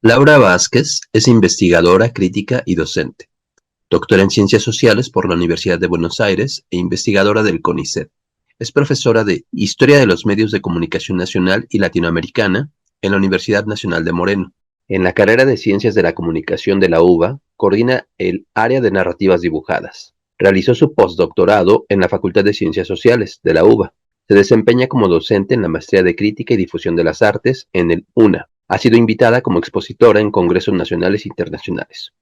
Laura Vázquez es investigadora, crítica y docente, doctora en Ciencias Sociales por la Universidad de Buenos Aires e investigadora del CONICET. Es profesora de Historia de los Medios de Comunicación Nacional y Latinoamericana en la Universidad Nacional de Moreno. En la carrera de Ciencias de la Comunicación de la UBA, coordina el área de narrativas dibujadas. Realizó su postdoctorado en la Facultad de Ciencias Sociales de la UBA. Se desempeña como docente en la Maestría de Crítica y Difusión de las Artes en el UNA. Ha sido invitada como expositora en congresos nacionales e internacionales.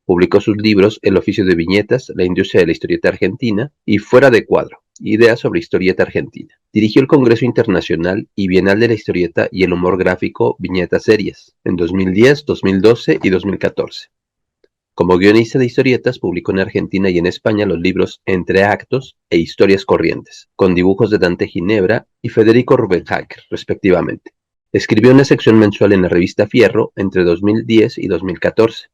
Publicó sus libros El oficio de viñetas, La industria de la historieta argentina y Fuera de cuadro, Ideas sobre historieta argentina. Dirigió el Congreso Internacional y Bienal de la Historieta y el Humor Gráfico Viñetas Series en 2010, 2012 y 2014. Como guionista de historietas, publicó en Argentina y en España los libros Entre Actos e Historias Corrientes, con dibujos de Dante Ginebra y Federico Rubenhacker, respectivamente. Escribió una sección mensual en la revista Fierro entre 2010 y 2014.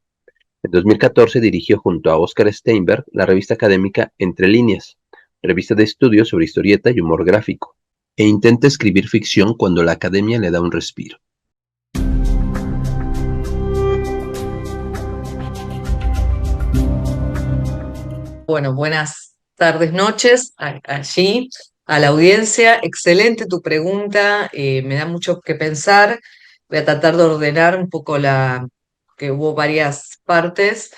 En 2014 dirigió junto a Oscar Steinberg la revista académica Entre Líneas, revista de estudios sobre historieta y humor gráfico, e intenta escribir ficción cuando la academia le da un respiro. Bueno, buenas tardes, noches allí a la audiencia. Excelente tu pregunta, me da mucho que pensar. Voy a tratar de ordenar un poco que hubo varias partes.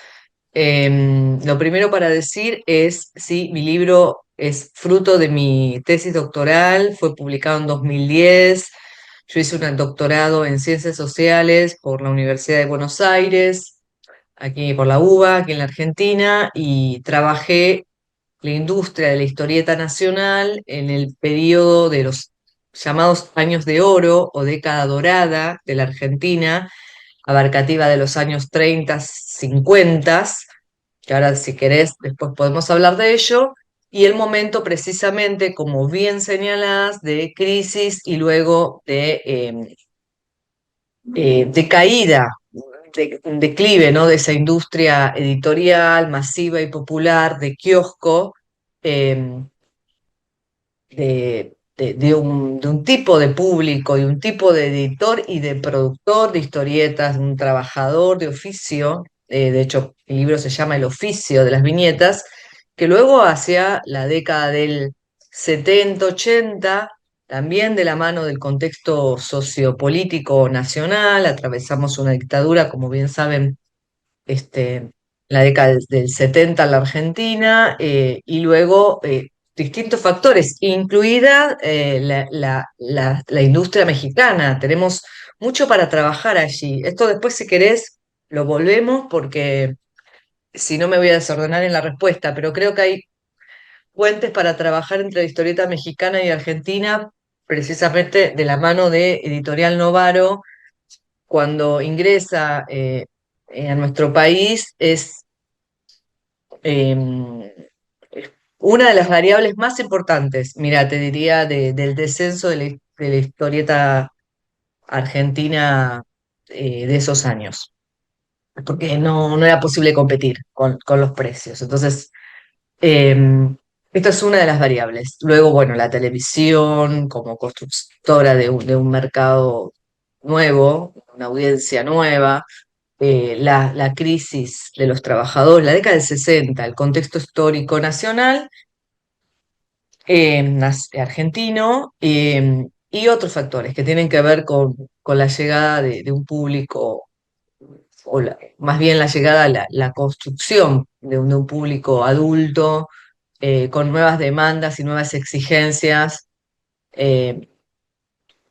Lo primero para decir es, sí, mi libro es fruto de mi tesis doctoral, fue publicado en 2010. Yo hice un doctorado en Ciencias Sociales por la Universidad de Buenos Aires, aquí por la UBA, aquí en la Argentina, y trabajé la industria de la historieta nacional en el periodo de los llamados años de oro o década dorada de la Argentina, abarcativa de los años 30, 50, que ahora si querés después podemos hablar de ello, y el momento precisamente, como bien señalás, de crisis y luego de caída, declive, ¿no? De esa industria editorial masiva y popular de kiosco, eh, de un tipo de público y un tipo de editor y de productor de historietas, de un trabajador de oficio. De hecho, el libro se llama El oficio de las viñetas, que luego hacia la década del 70, 80, también de la mano del contexto sociopolítico nacional, atravesamos una dictadura, como bien saben, la década del 70 en la Argentina, y luego distintos factores, incluida la industria mexicana. Tenemos mucho para trabajar allí. Esto después, si querés, lo volvemos porque si no me voy a desordenar en la respuesta, pero creo que hay puentes para trabajar entre la historieta mexicana y argentina, precisamente de la mano de Editorial Novaro. Cuando ingresa a nuestro país, es eh, una de las variables más importantes, mira, te diría, del descenso de la historieta argentina de esos años, porque no era posible competir con los precios. Entonces, eh, esta es una de las variables. Luego, bueno, la televisión como constructora de un mercado nuevo, una audiencia nueva, la crisis de los trabajadores, la década del 60, el contexto histórico nacional, argentino, y otros factores que tienen que ver con la llegada de un público, o más bien la llegada, la construcción de un público adulto, con nuevas demandas y nuevas exigencias, eh,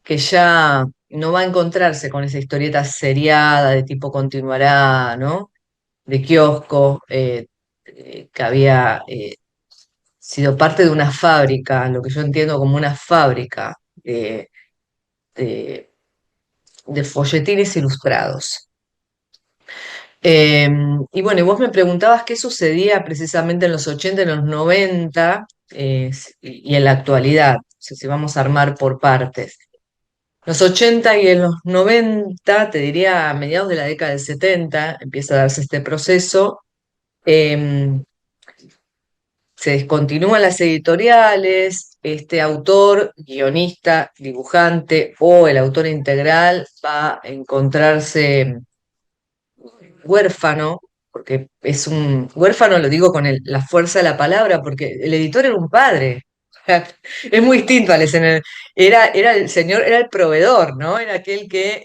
que ya no va a encontrarse con esa historieta seriada de tipo continuará, ¿no? De kiosco, que había sido parte de una fábrica, lo que yo entiendo como una fábrica de, de- de folletines ilustrados. Y bueno, y vos me preguntabas qué sucedía precisamente en los 80, en los 90, y en la actualidad, o sea, si vamos a armar por partes. Los 80 y en los 90, te diría a mediados de la década del 70, empieza a darse este proceso. em, Se descontinúan las editoriales, este autor, guionista, dibujante o el autor integral va a encontrarse huérfano, porque es un huérfano, lo digo con la fuerza de la palabra, porque el editor era un padre. Es muy distinto al escenario. Era el señor, era el proveedor, ¿no? Era aquel que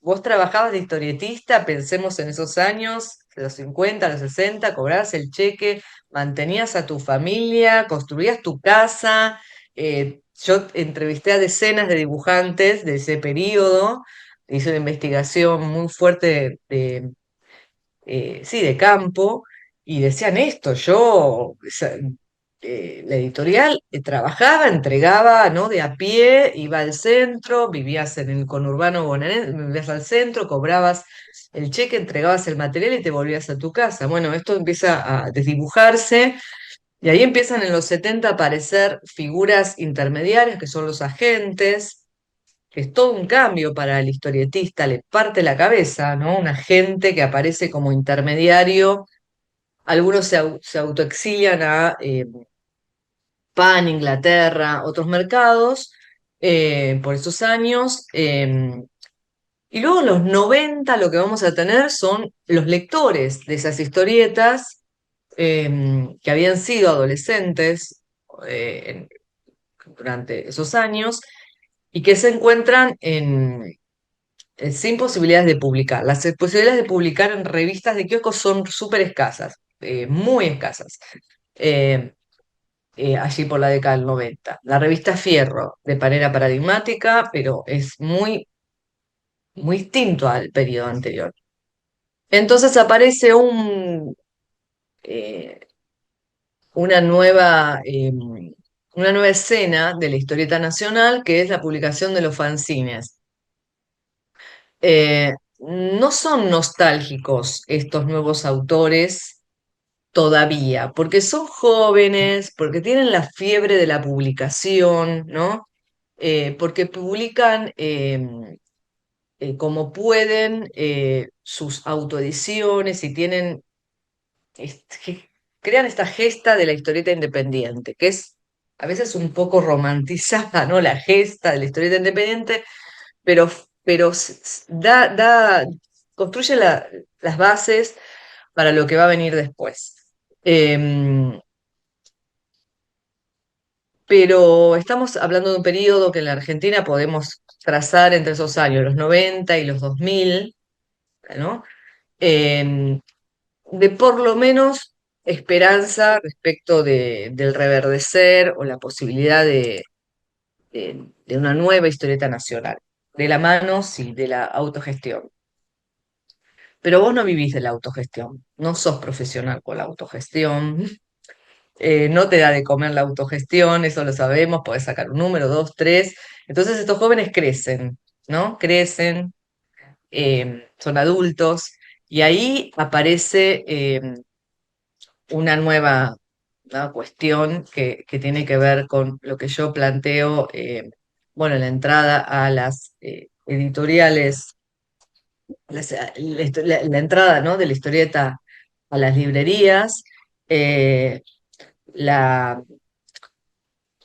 vos trabajabas de historietista, pensemos en esos años, de los 50, los 60, cobrabas el cheque, mantenías a tu familia, construías tu casa. Yo entrevisté a decenas de dibujantes de ese periodo, hice una investigación muy fuerte sí, de campo, y decían esto, la editorial trabajaba, entregaba, ¿no? De a pie, iba al centro, vivías en el conurbano bonaerense, vivías al centro, cobrabas el cheque, entregabas el material y te volvías a tu casa. Bueno, esto empieza a desdibujarse. Y ahí empiezan en los 70 a aparecer figuras intermediarias, que son los agentes, que es todo un cambio para el historietista, le parte la cabeza, ¿no? Un agente que aparece como intermediario. Algunos se autoexilian a Pan, Inglaterra, otros mercados por esos años. Y luego en los 90 lo que vamos a tener son los lectores de esas historietas que habían sido adolescentes durante esos años y que se encuentran sin posibilidades de publicar. Las posibilidades de publicar en revistas de kioscos son súper escasas, muy escasas, eh, allí por la década del 90. La revista Fierro, de manera paradigmática, pero es muy distinto al periodo anterior. Entonces aparece eh, una una nueva escena de la historieta nacional, que es la publicación de los fanzines. No son nostálgicos estos nuevos autores todavía, porque son jóvenes, porque tienen la fiebre de la publicación, ¿no? Porque publican como pueden sus autoediciones y tienen, crean esta gesta de la historieta independiente, que es a veces un poco romantizada, ¿no? La gesta de la historieta independiente, pero, construye las bases para lo que va a venir después. Em, pero estamos hablando de un periodo que en la Argentina podemos trazar entre esos años, los 90 y los 2000, ¿no? Em, de por lo menos esperanza respecto del reverdecer o la posibilidad de una nueva historieta nacional, de la mano, sí, de la autogestión. Pero vos no vivís de la autogestión, no sos profesional con la autogestión, no te da de comer la autogestión, eso lo sabemos, podés sacar un número, dos, tres. Entonces estos jóvenes crecen, ¿no? Crecen, son adultos, y ahí aparece una nueva, ¿no? Cuestión que tiene que ver con lo que yo planteo, bueno, en la entrada a las editoriales, la entrada, ¿no? De la historieta a las librerías. eh, la,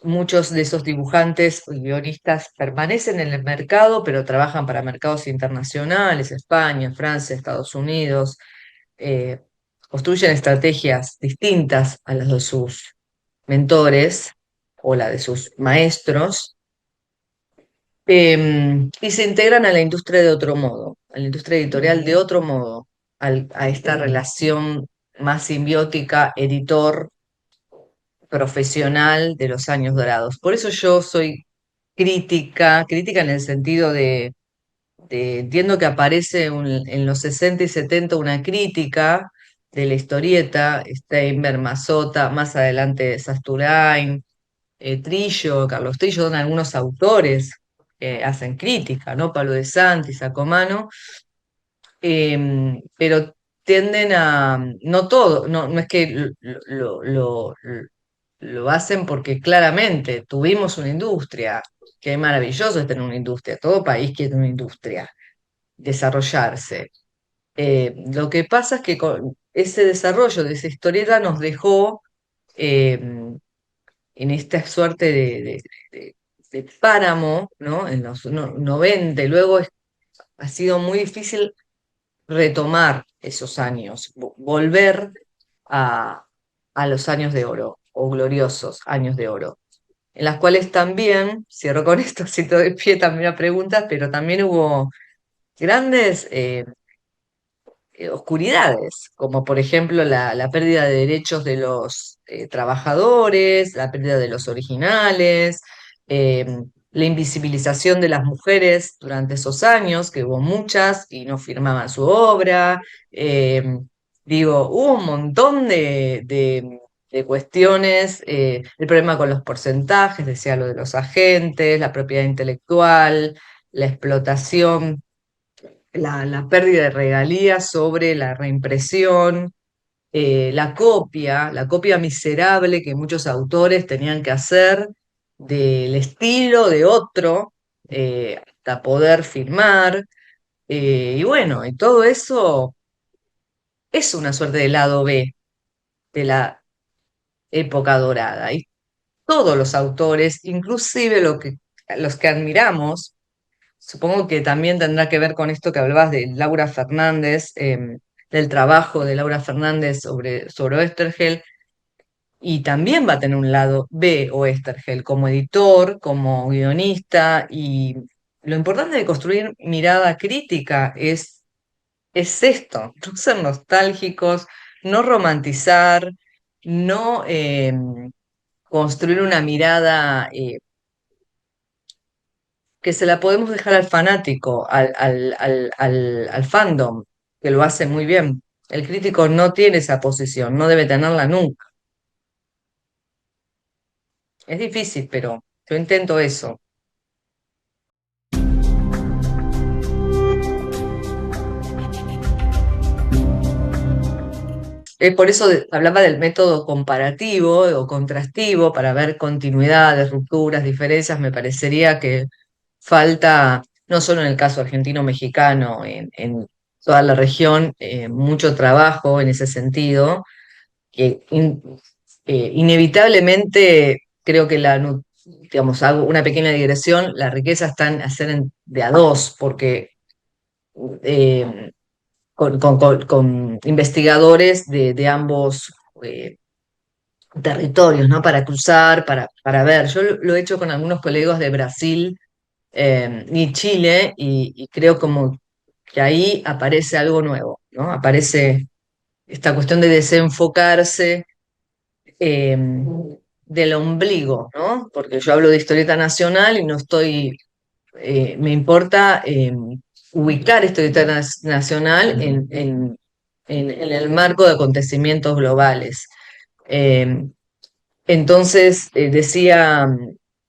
Muchos de esos dibujantes y guionistas permanecen en el mercado, pero trabajan para mercados internacionales, España, Francia, Estados Unidos, eh, construyen estrategias distintas a las de sus mentores o la de sus maestros, y se integran a la industria de otro modo, a la industria editorial de otro modo, a esta relación más simbiótica editor profesional de los años dorados. Por eso yo soy crítica en el sentido entiendo que aparece en los 60 y 70 una crítica de la historieta, Steinberg, Mazzotta, más adelante Sasturain, Trillo, Carlos Trillo, son algunos autores que hacen crítica, ¿no? Pablo de Santi, Sacomano, pero tienden a, no todo, no es que lo hacen porque claramente tuvimos una industria, que es maravilloso es tener una industria, todo país quiere una industria, desarrollarse. Lo que pasa es que con ese desarrollo de esa historieta nos dejó eh, en esta suerte de páramo, ¿no? En los 90, y luego ha sido muy difícil retomar esos años, volver a, a los años de oro o gloriosos años de oro, en las cuales también, cierro con esto, si te doy pie también a preguntas, pero también hubo grandes oscuridades, como por ejemplo la pérdida de derechos de los trabajadores, la pérdida de los originales, eh, la invisibilización de las mujeres durante esos años, que hubo muchas y no firmaban su obra. eh, Digo, hubo un montón de cuestiones, el problema con los porcentajes, decía lo de los agentes, la propiedad intelectual, la explotación, la pérdida de regalías sobre la reimpresión, la copia miserable que muchos autores tenían que hacer del estilo de otro, hasta poder firmar. Y bueno, y todo eso es una suerte de lado B de la época dorada. Y todos los autores, inclusive los que admiramos, supongo que también tendrá que ver con esto que hablabas de Laura Fernández, del trabajo de Laura Fernández sobre Oesterheld, y también va a tener un lado B Oesterheld, como editor, como guionista, y lo importante de construir mirada crítica es esto, no ser nostálgicos, no romantizar, no construir una mirada que se la podemos dejar al fanático, al fandom, que lo hace muy bien. El crítico no tiene esa posición, no debe tenerla nunca. Es difícil, pero yo intento eso. Por eso hablaba del método comparativo o contrastivo para ver continuidades, rupturas, diferencias. Me parecería que falta, no solo en el caso argentino-mexicano, en toda la región, mucho trabajo en ese sentido que inevitablemente creo que digamos, hago una pequeña digresión, la riqueza está en hacer de a dos, porque eh, con investigadores de ambos territorios, ¿no? Para cruzar, para ver. Yo lo he hecho con algunos colegas de Brasil y Chile, y creo como que ahí aparece algo nuevo, ¿no? Aparece esta cuestión de desenfocarse eh, del ombligo, ¿no? Porque yo hablo de historieta nacional y no estoy, me importa ubicar historieta nacional en el marco de acontecimientos globales. Eh, entonces, decía,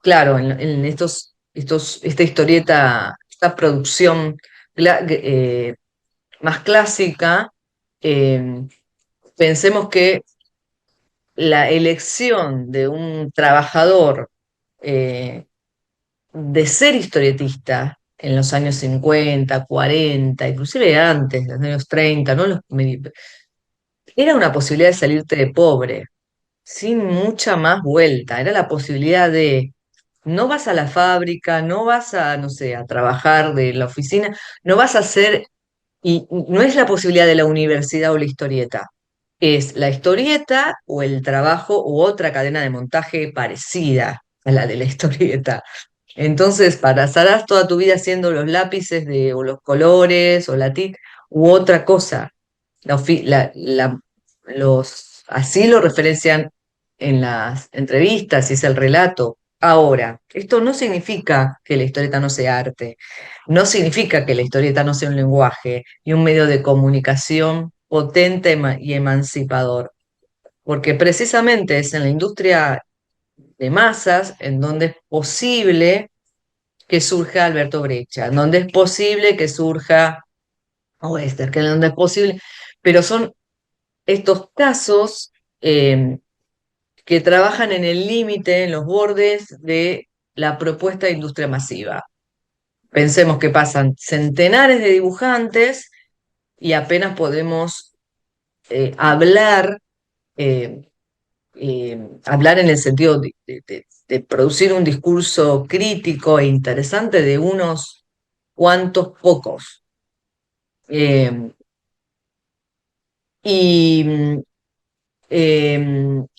claro, en esta historieta, esta producción más clásica, eh, pensemos que la elección de un trabajador eh, de ser historietista en los años 50, 40, inclusive antes, en los años 30, ¿no? Era una posibilidad de salirte de pobre, sin mucha más vuelta. Era la posibilidad de, no vas a la fábrica, no vas a, no sé, a trabajar de la oficina, no vas a hacer, y no es la posibilidad de la universidad o la historieta, es la historieta o el trabajo u otra cadena de montaje parecida a la de la historieta. Entonces, pasarás toda tu vida haciendo los lápices o los colores o la tinta u otra cosa. La ofi- la- Así lo referencian en las entrevistas y es el relato. Ahora, esto no significa que la historieta no sea arte, no significa que la historieta no sea un lenguaje y un medio de comunicación potente y emancipador, porque precisamente es en la industria de masas en donde es posible que surja Alberto Breccia, en donde es posible que surja Oester, que en donde es posible, pero son estos casos que trabajan en el límite, en los bordes de la propuesta de industria masiva. Pensemos que pasan centenares de dibujantes y apenas podemos hablar, eh, hablar en el sentido de producir un discurso crítico e interesante de unos cuantos pocos. Y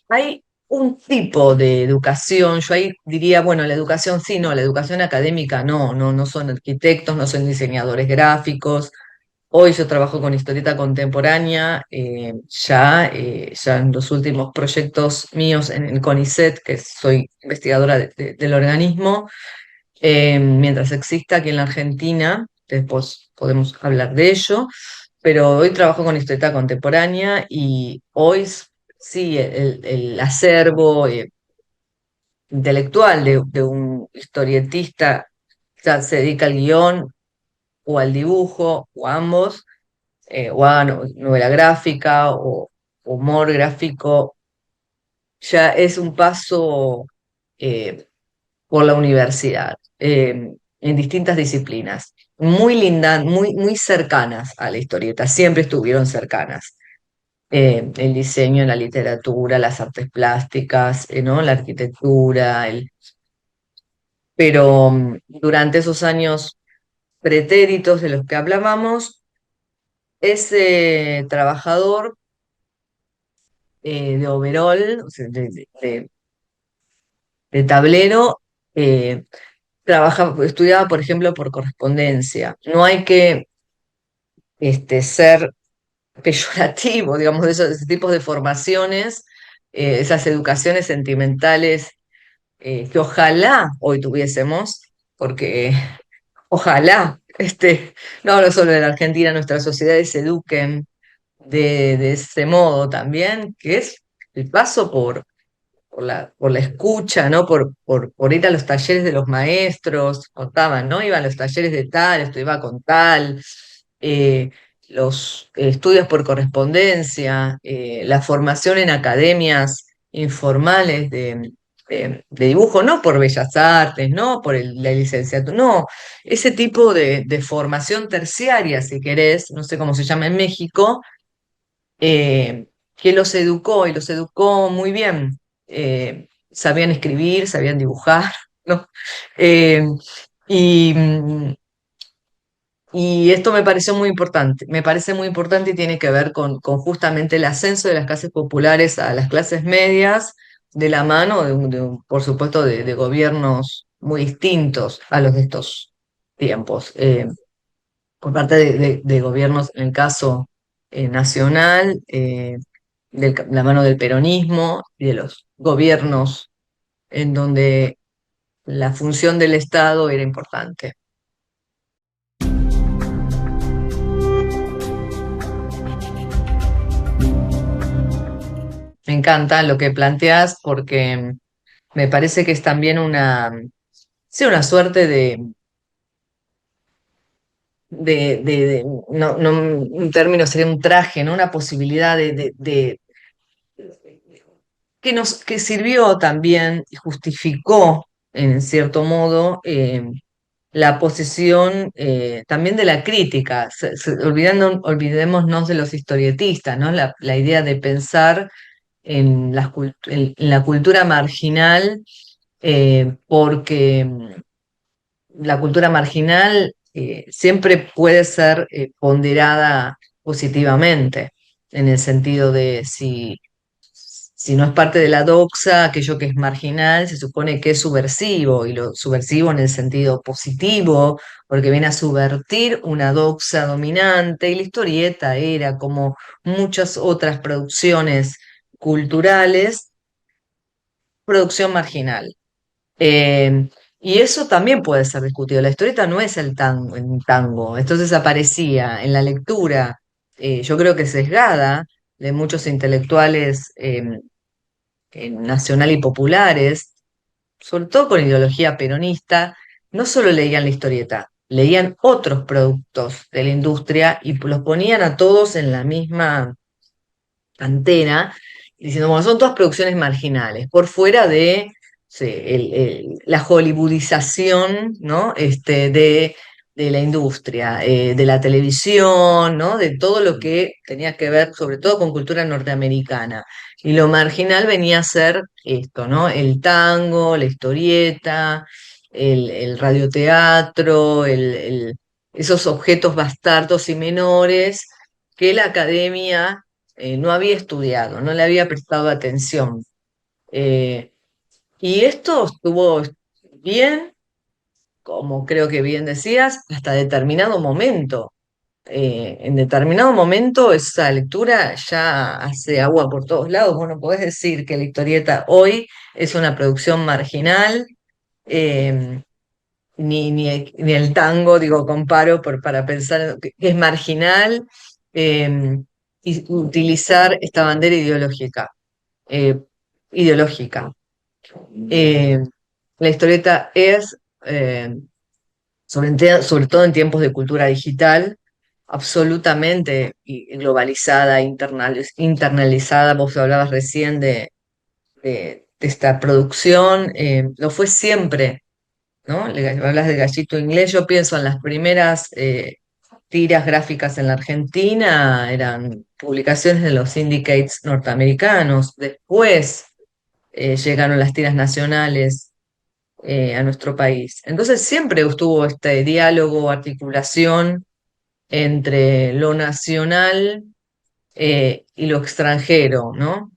hay un tipo de educación, yo ahí diría, bueno, la educación sí, no, la educación académica no, no son arquitectos, no son diseñadores gráficos. Hoy yo trabajo con historieta contemporánea, ya en los últimos proyectos míos en el CONICET, que soy investigadora del organismo, mientras exista aquí en la Argentina, después podemos hablar de ello, pero hoy trabajo con historieta contemporánea y hoy sí, el acervo intelectual de un historietista ya se dedica al guión o al dibujo o a ambos, o a novela gráfica o humor gráfico, ya es un paso eh, por la universidad, en distintas disciplinas, muy lindas, muy cercanas a la historieta, siempre estuvieron cercanas. El diseño, la literatura, las artes plásticas, ¿no? La arquitectura, pero durante esos años pretéritos de los que hablábamos, ese trabajador de overall, o sea, de tablero, eh, estudiaba, por ejemplo, por correspondencia. No hay que ser peyorativo, digamos, de esos tipos de formaciones, esas educaciones sentimentales que ojalá hoy tuviésemos, porque ojalá, no hablo solo de la Argentina, nuestras sociedades se eduquen de ese modo también, que es el paso por la escucha, ¿no? Por ir a los talleres de los maestros, contaban, ¿no? Iba a los talleres de tal, esto iba con tal, eh, los estudios por correspondencia, la formación en academias informales de dibujo, no por Bellas Artes, no por la licenciatura, no, ese tipo de formación terciaria, si querés, no sé cómo se llama en México, eh, que los educó y los educó muy bien. Sabían escribir, sabían dibujar, ¿no? Eh, y, mm, y esto me pareció muy importante, me parece muy importante y tiene que ver con justamente el ascenso de las clases populares a las clases medias, de la mano, por supuesto, de gobiernos muy distintos a los de estos tiempos. Por parte de gobiernos, en el caso nacional, de la mano del peronismo y de los gobiernos en donde la función del Estado era importante. Me encanta lo que planteas porque me parece que es también sí, una suerte no, un término sería un traje, ¿no? Una posibilidad que sirvió también y justificó, en cierto modo, la posición también de la crítica, olvidémonos de los historietistas, ¿no? La idea de pensar en la cultura marginal, porque la cultura marginal siempre puede ser ponderada positivamente, en el sentido de si no es parte de la doxa, aquello que es marginal se supone que es subversivo, y lo subversivo en el sentido positivo, porque viene a subvertir una doxa dominante, y la historieta era, como muchas otras producciones culturales, producción marginal. Eh, y eso también puede ser discutido. La historieta no es un tango, entonces aparecía en la lectura, yo creo que sesgada, de muchos intelectuales nacional y populares, sobre todo con ideología peronista, no solo leían la historieta, leían otros productos de la industria y los ponían a todos en la misma antena, diciendo, bueno, son todas producciones marginales, por fuera de sí, la hollywoodización, ¿no? De la industria, de la televisión, ¿no? De todo lo que tenía que ver, sobre todo con cultura norteamericana. Y lo marginal venía a ser esto, ¿no? El tango, la historieta, el radioteatro, esos objetos bastardos y menores que la academia no había estudiado, no le había prestado atención. Eh, y esto estuvo bien, como creo que bien decías, hasta determinado momento. En determinado momento esa lectura ya hace agua por todos lados. Vos no podés decir que la historieta hoy es una producción marginal, eh, ni el tango, digo, comparo para pensar que es marginal, eh, y utilizar esta bandera eh, ideológica. Eh, la historieta es, sobre todo en tiempos de cultura digital, absolutamente globalizada, internalizada. Vos hablabas recién de esta producción, lo fue siempre, ¿no? Hablas de Gallito Inglés, yo pienso en las primeras tiras gráficas en la Argentina, eran publicaciones de los syndicates norteamericanos. Después llegaron las tiras nacionales a nuestro país. Entonces siempre estuvo este diálogo, articulación entre lo nacional y lo extranjero, ¿no?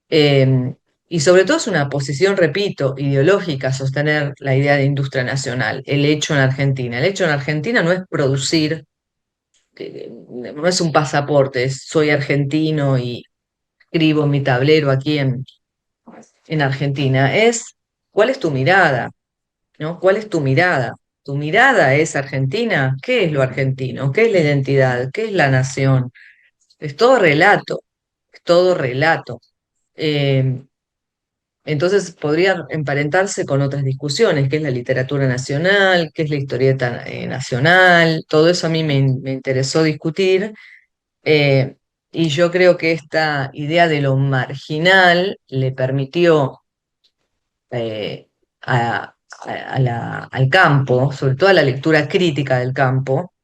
Eh, y sobre todo es una posición, repito, ideológica, sostener la idea de industria nacional, el hecho en Argentina. El hecho en Argentina no es producir, no es un pasaporte, soy argentino y escribo en mi tablero aquí en Argentina. Es cuál es tu mirada, ¿no? ¿Cuál es tu mirada? ¿Tu mirada es argentina? ¿Qué es lo argentino? ¿Qué es la identidad? ¿Qué es la nación? Es todo relato, es todo relato. Eh, entonces podría emparentarse con otras discusiones, qué es la literatura nacional, qué es la historieta nacional, todo eso a mí me interesó discutir, eh, y yo creo que esta idea de lo marginal le permitió eh, al campo, sobre todo a la lectura crítica del campo,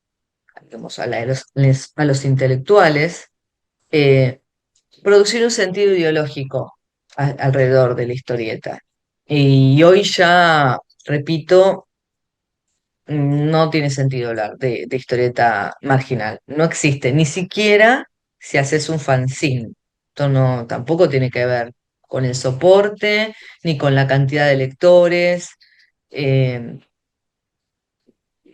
digamos, a los intelectuales, eh, producir un sentido ideológico alrededor de la historieta. Y hoy ya, repito, no tiene sentido hablar de historieta marginal. No existe, ni siquiera si haces un fanzine. Esto no, tampoco tiene que ver con el soporte, ni con la cantidad de lectores, eh,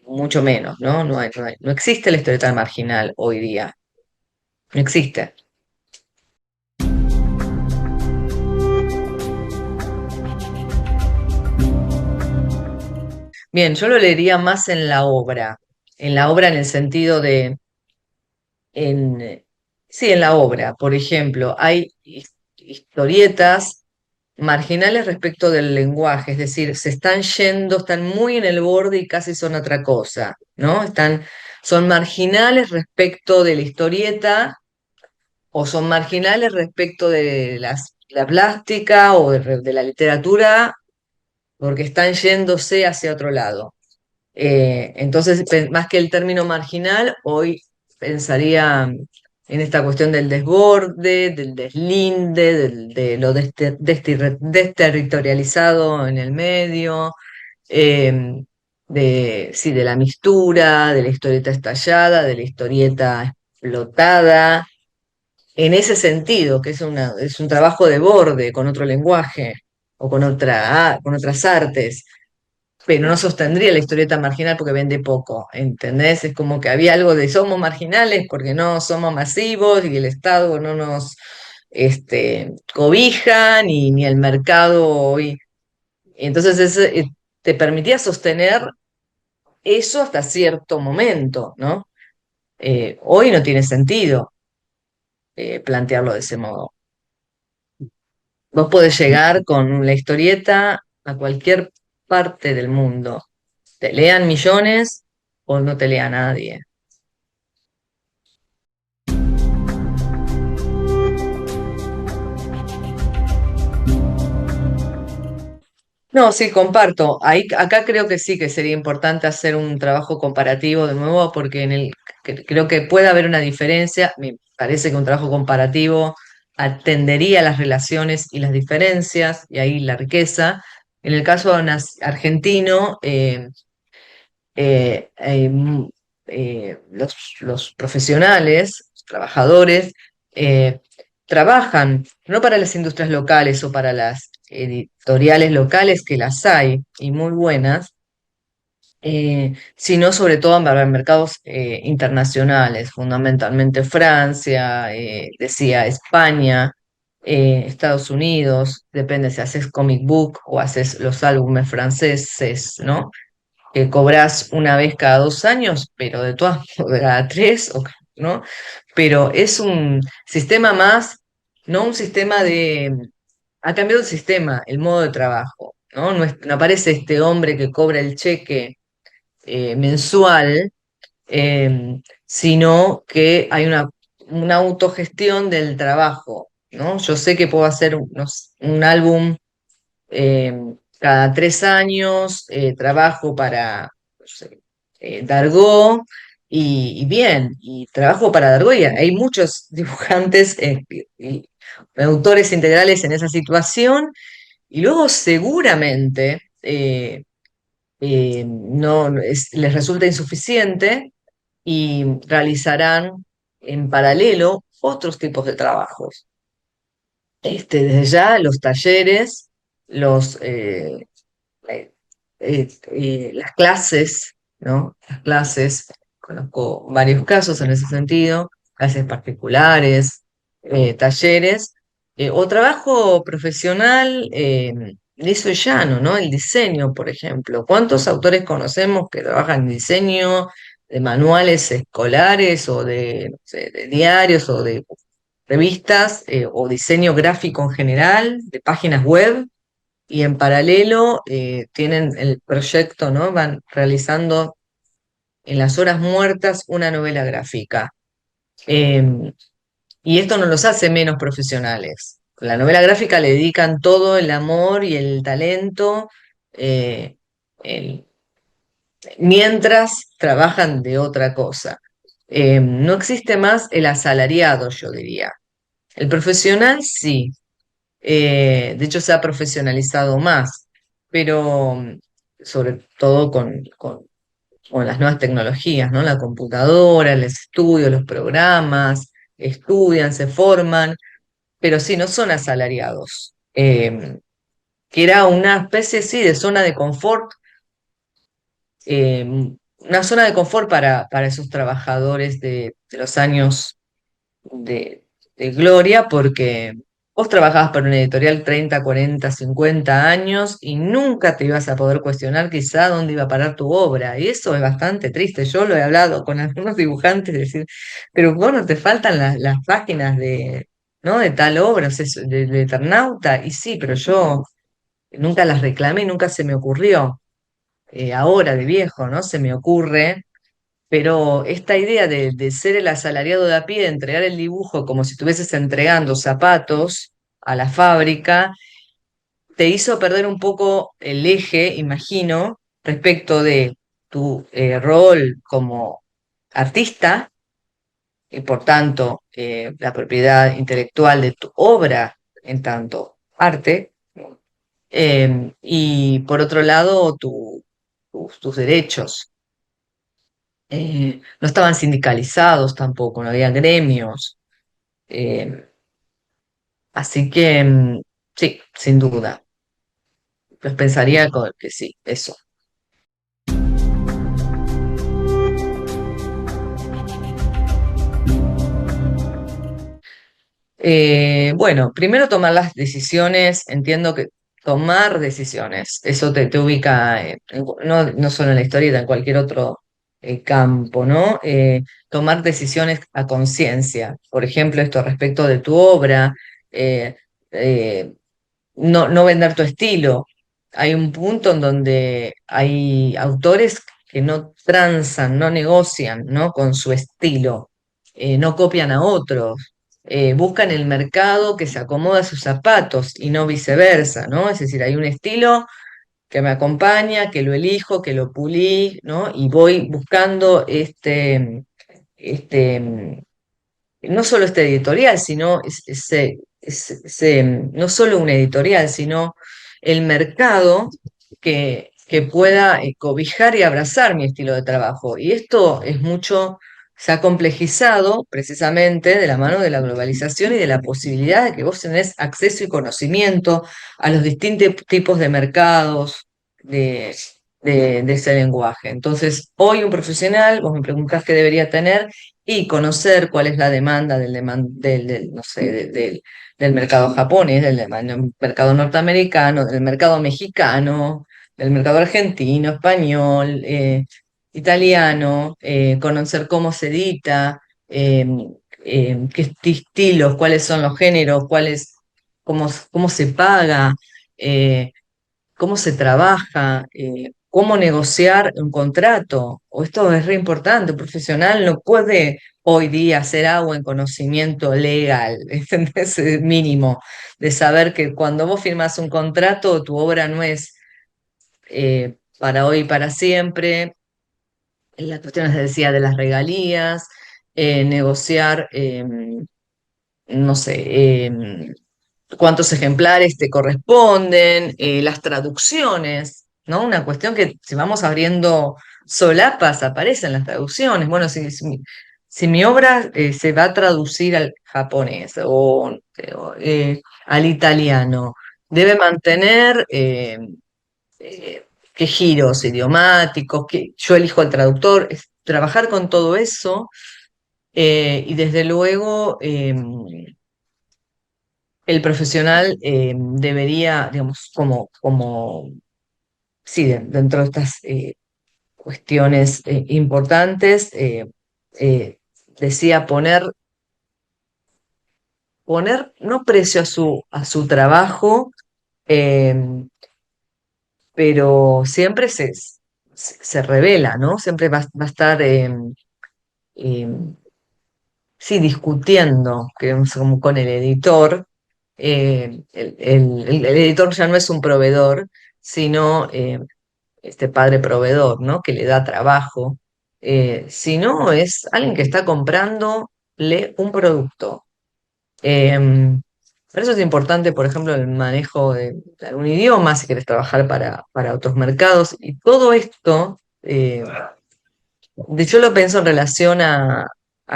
mucho menos, ¿no? No existe la historieta marginal hoy día. No existe. Bien, yo lo leería más en la obra en el sentido de, sí, en la obra. Por ejemplo, hay historietas marginales respecto del lenguaje, es decir, se están yendo, están muy en el borde y casi son otra cosa, ¿no? Son marginales respecto de la historieta o son marginales respecto de la plástica o de la literatura porque están yéndose hacia otro lado. Entonces, más que el término marginal, hoy pensaría en esta cuestión del desborde, del deslinde, de lo desterritorializado en el medio, eh, sí, de la mistura, de la historieta estallada, de la historieta explotada, en ese sentido, que es un trabajo de borde con otro lenguaje o con otras artes, pero no sostendría la historieta marginal porque vende poco, ¿entendés? Es como que había algo de somos marginales porque no somos masivos y el Estado no nos cobija, ni el mercado hoy. Entonces te permitía sostener eso hasta cierto momento, ¿no? Hoy no tiene sentido plantearlo de ese modo. Vos podés llegar con la historieta a cualquier parte del mundo. Te lean millones o no te lea nadie. No, sí, comparto. Acá creo que sí que sería importante hacer un trabajo comparativo de nuevo, porque creo que puede haber una diferencia. Me parece que un trabajo comparativo atendería las relaciones y las diferencias, y ahí la riqueza. En el caso argentino, eh, eh, mm, los profesionales, los trabajadores, eh, trabajan no para las industrias locales o para las editoriales locales, que las hay y muy buenas, sino sobre todo para mercados internacionales, fundamentalmente Francia, decía España, Estados Unidos, depende si haces comic book o haces los álbumes franceses, ¿no? Que cobras una vez cada 2 años, pero de todas, cada tres, ¿no? Pero es un sistema más, no un sistema de... Ha cambiado el sistema, el modo de trabajo, ¿no? No aparece este hombre que cobra el cheque mensual, sino que hay una autogestión del trabajo, ¿no? Yo sé que puedo hacer un álbum eh, cada 3 años, trabajo para, no sé, Dargaud, y bien, y trabajo para Dargaud, y hay muchos dibujantes y autores integrales en esa situación, y luego seguramente les resulta insuficiente y realizarán en paralelo otros tipos de trabajos. Desde ya los talleres, los, eh, las clases, ¿no? Las clases, conozco varios casos en ese sentido, clases particulares, talleres, o trabajo profesional liso y llano, ¿no? El diseño, por ejemplo. ¿Cuántos autores conocemos que trabajan en diseño de manuales escolares o de, no sé, de diarios o de revistas o diseño gráfico en general, de páginas web? Y en paralelo tienen el proyecto, ¿no? Van realizando en las horas muertas una novela gráfica. Eh, y esto no los hace menos profesionales. La novela gráfica le dedican todo el amor y el talento, eh, el- mientras trabajan de otra cosa. No existe más el asalariado, yo diría. El profesional sí, de hecho, se ha profesionalizado más, pero sobre todo con las nuevas tecnologías, ¿no? La computadora, el estudio, los programas, estudian, se forman, pero sí, no son asalariados. Que era una especie, sí, de zona de confort, eh, una zona de confort para esos trabajadores de los años de gloria, porque vos trabajabas para una editorial 30, 40, 50 años y nunca te ibas a poder cuestionar quizá dónde iba a parar tu obra. Y eso es bastante triste. Yo lo he hablado con algunos dibujantes, decir, pero vos no te faltan las páginas de, ¿no? De tal obra, o sea, de Eternauta. Y sí, pero yo nunca las reclamé, nunca se me ocurrió. Ahora de viejo, ¿no? Se me ocurre, pero esta idea de ser el asalariado de a pie, de entregar el dibujo como si estuvieses entregando zapatos a la fábrica, te hizo perder un poco el eje, imagino, respecto de tu rol como artista y por tanto la propiedad intelectual de tu obra en tanto arte, y por otro lado tus derechos. No estaban sindicalizados tampoco, no había gremios. eh, Así que sí, sin duda, pues pensaría que sí, eso. Bueno, primero tomar las decisiones, entiendo que tomar decisiones, eso te ubica no solo en la historieta, en cualquier otro campo, ¿no? Tomar decisiones a conciencia, por ejemplo, esto respecto de tu obra, eh, eh, no vender tu estilo. Hay un punto en donde hay autores que no transan, no negocian, ¿no? Con su estilo, no copian a otros, buscan el mercado que se acomoda a sus zapatos y no viceversa, ¿no? Es decir, hay un estilo que me acompaña, que lo elijo, que lo pulí, ¿no? Y voy buscando este, no solo este editorial, sino no solo una editorial, sino el mercado que pueda cobijar y abrazar mi estilo de trabajo. Y esto es mucho, se ha complejizado precisamente de la mano de la globalización y de la posibilidad de que vos tenés acceso y conocimiento a los distintos tipos de mercados de, de ese lenguaje. Entonces, hoy un profesional, vos me preguntás qué debería tener y conocer cuál es la demanda no sé, del mercado japonés, del mercado norteamericano, del mercado mexicano, del mercado argentino, español, italiano, conocer cómo se edita, eh, qué estilos, cuáles son los géneros, cómo se paga, eh, cómo se trabaja, cómo negociar un contrato. O esto es re importante, un profesional no puede hoy día hacer agua en conocimiento legal, ¿entendés? Mínimo, de saber que cuando vos firmas un contrato, tu obra no es para hoy y para siempre. Las cuestiones, decía, de las regalías, negociar, no sé, cuántos ejemplares te corresponden, las traducciones, ¿no? Una cuestión que si vamos abriendo solapas aparecen las traducciones. Bueno, si mi obra se va a traducir al japonés o al italiano, debe mantener qué giros idiomáticos, que yo elijo el traductor, trabajar con todo eso y desde luego el profesional debería, digamos, sí, dentro de estas cuestiones importantes, decía poner no precio a su trabajo, eh, pero siempre se revela, ¿no? Siempre va a estar eh, sí, discutiendo como con el editor. El editor ya no es un proveedor, sino este padre proveedor, ¿no? Que le da trabajo, sino es alguien que está comprándole un producto. Por eso es importante, por ejemplo, el manejo de algún idioma, si quieres trabajar para otros mercados, y todo esto. Yo lo pienso en relación a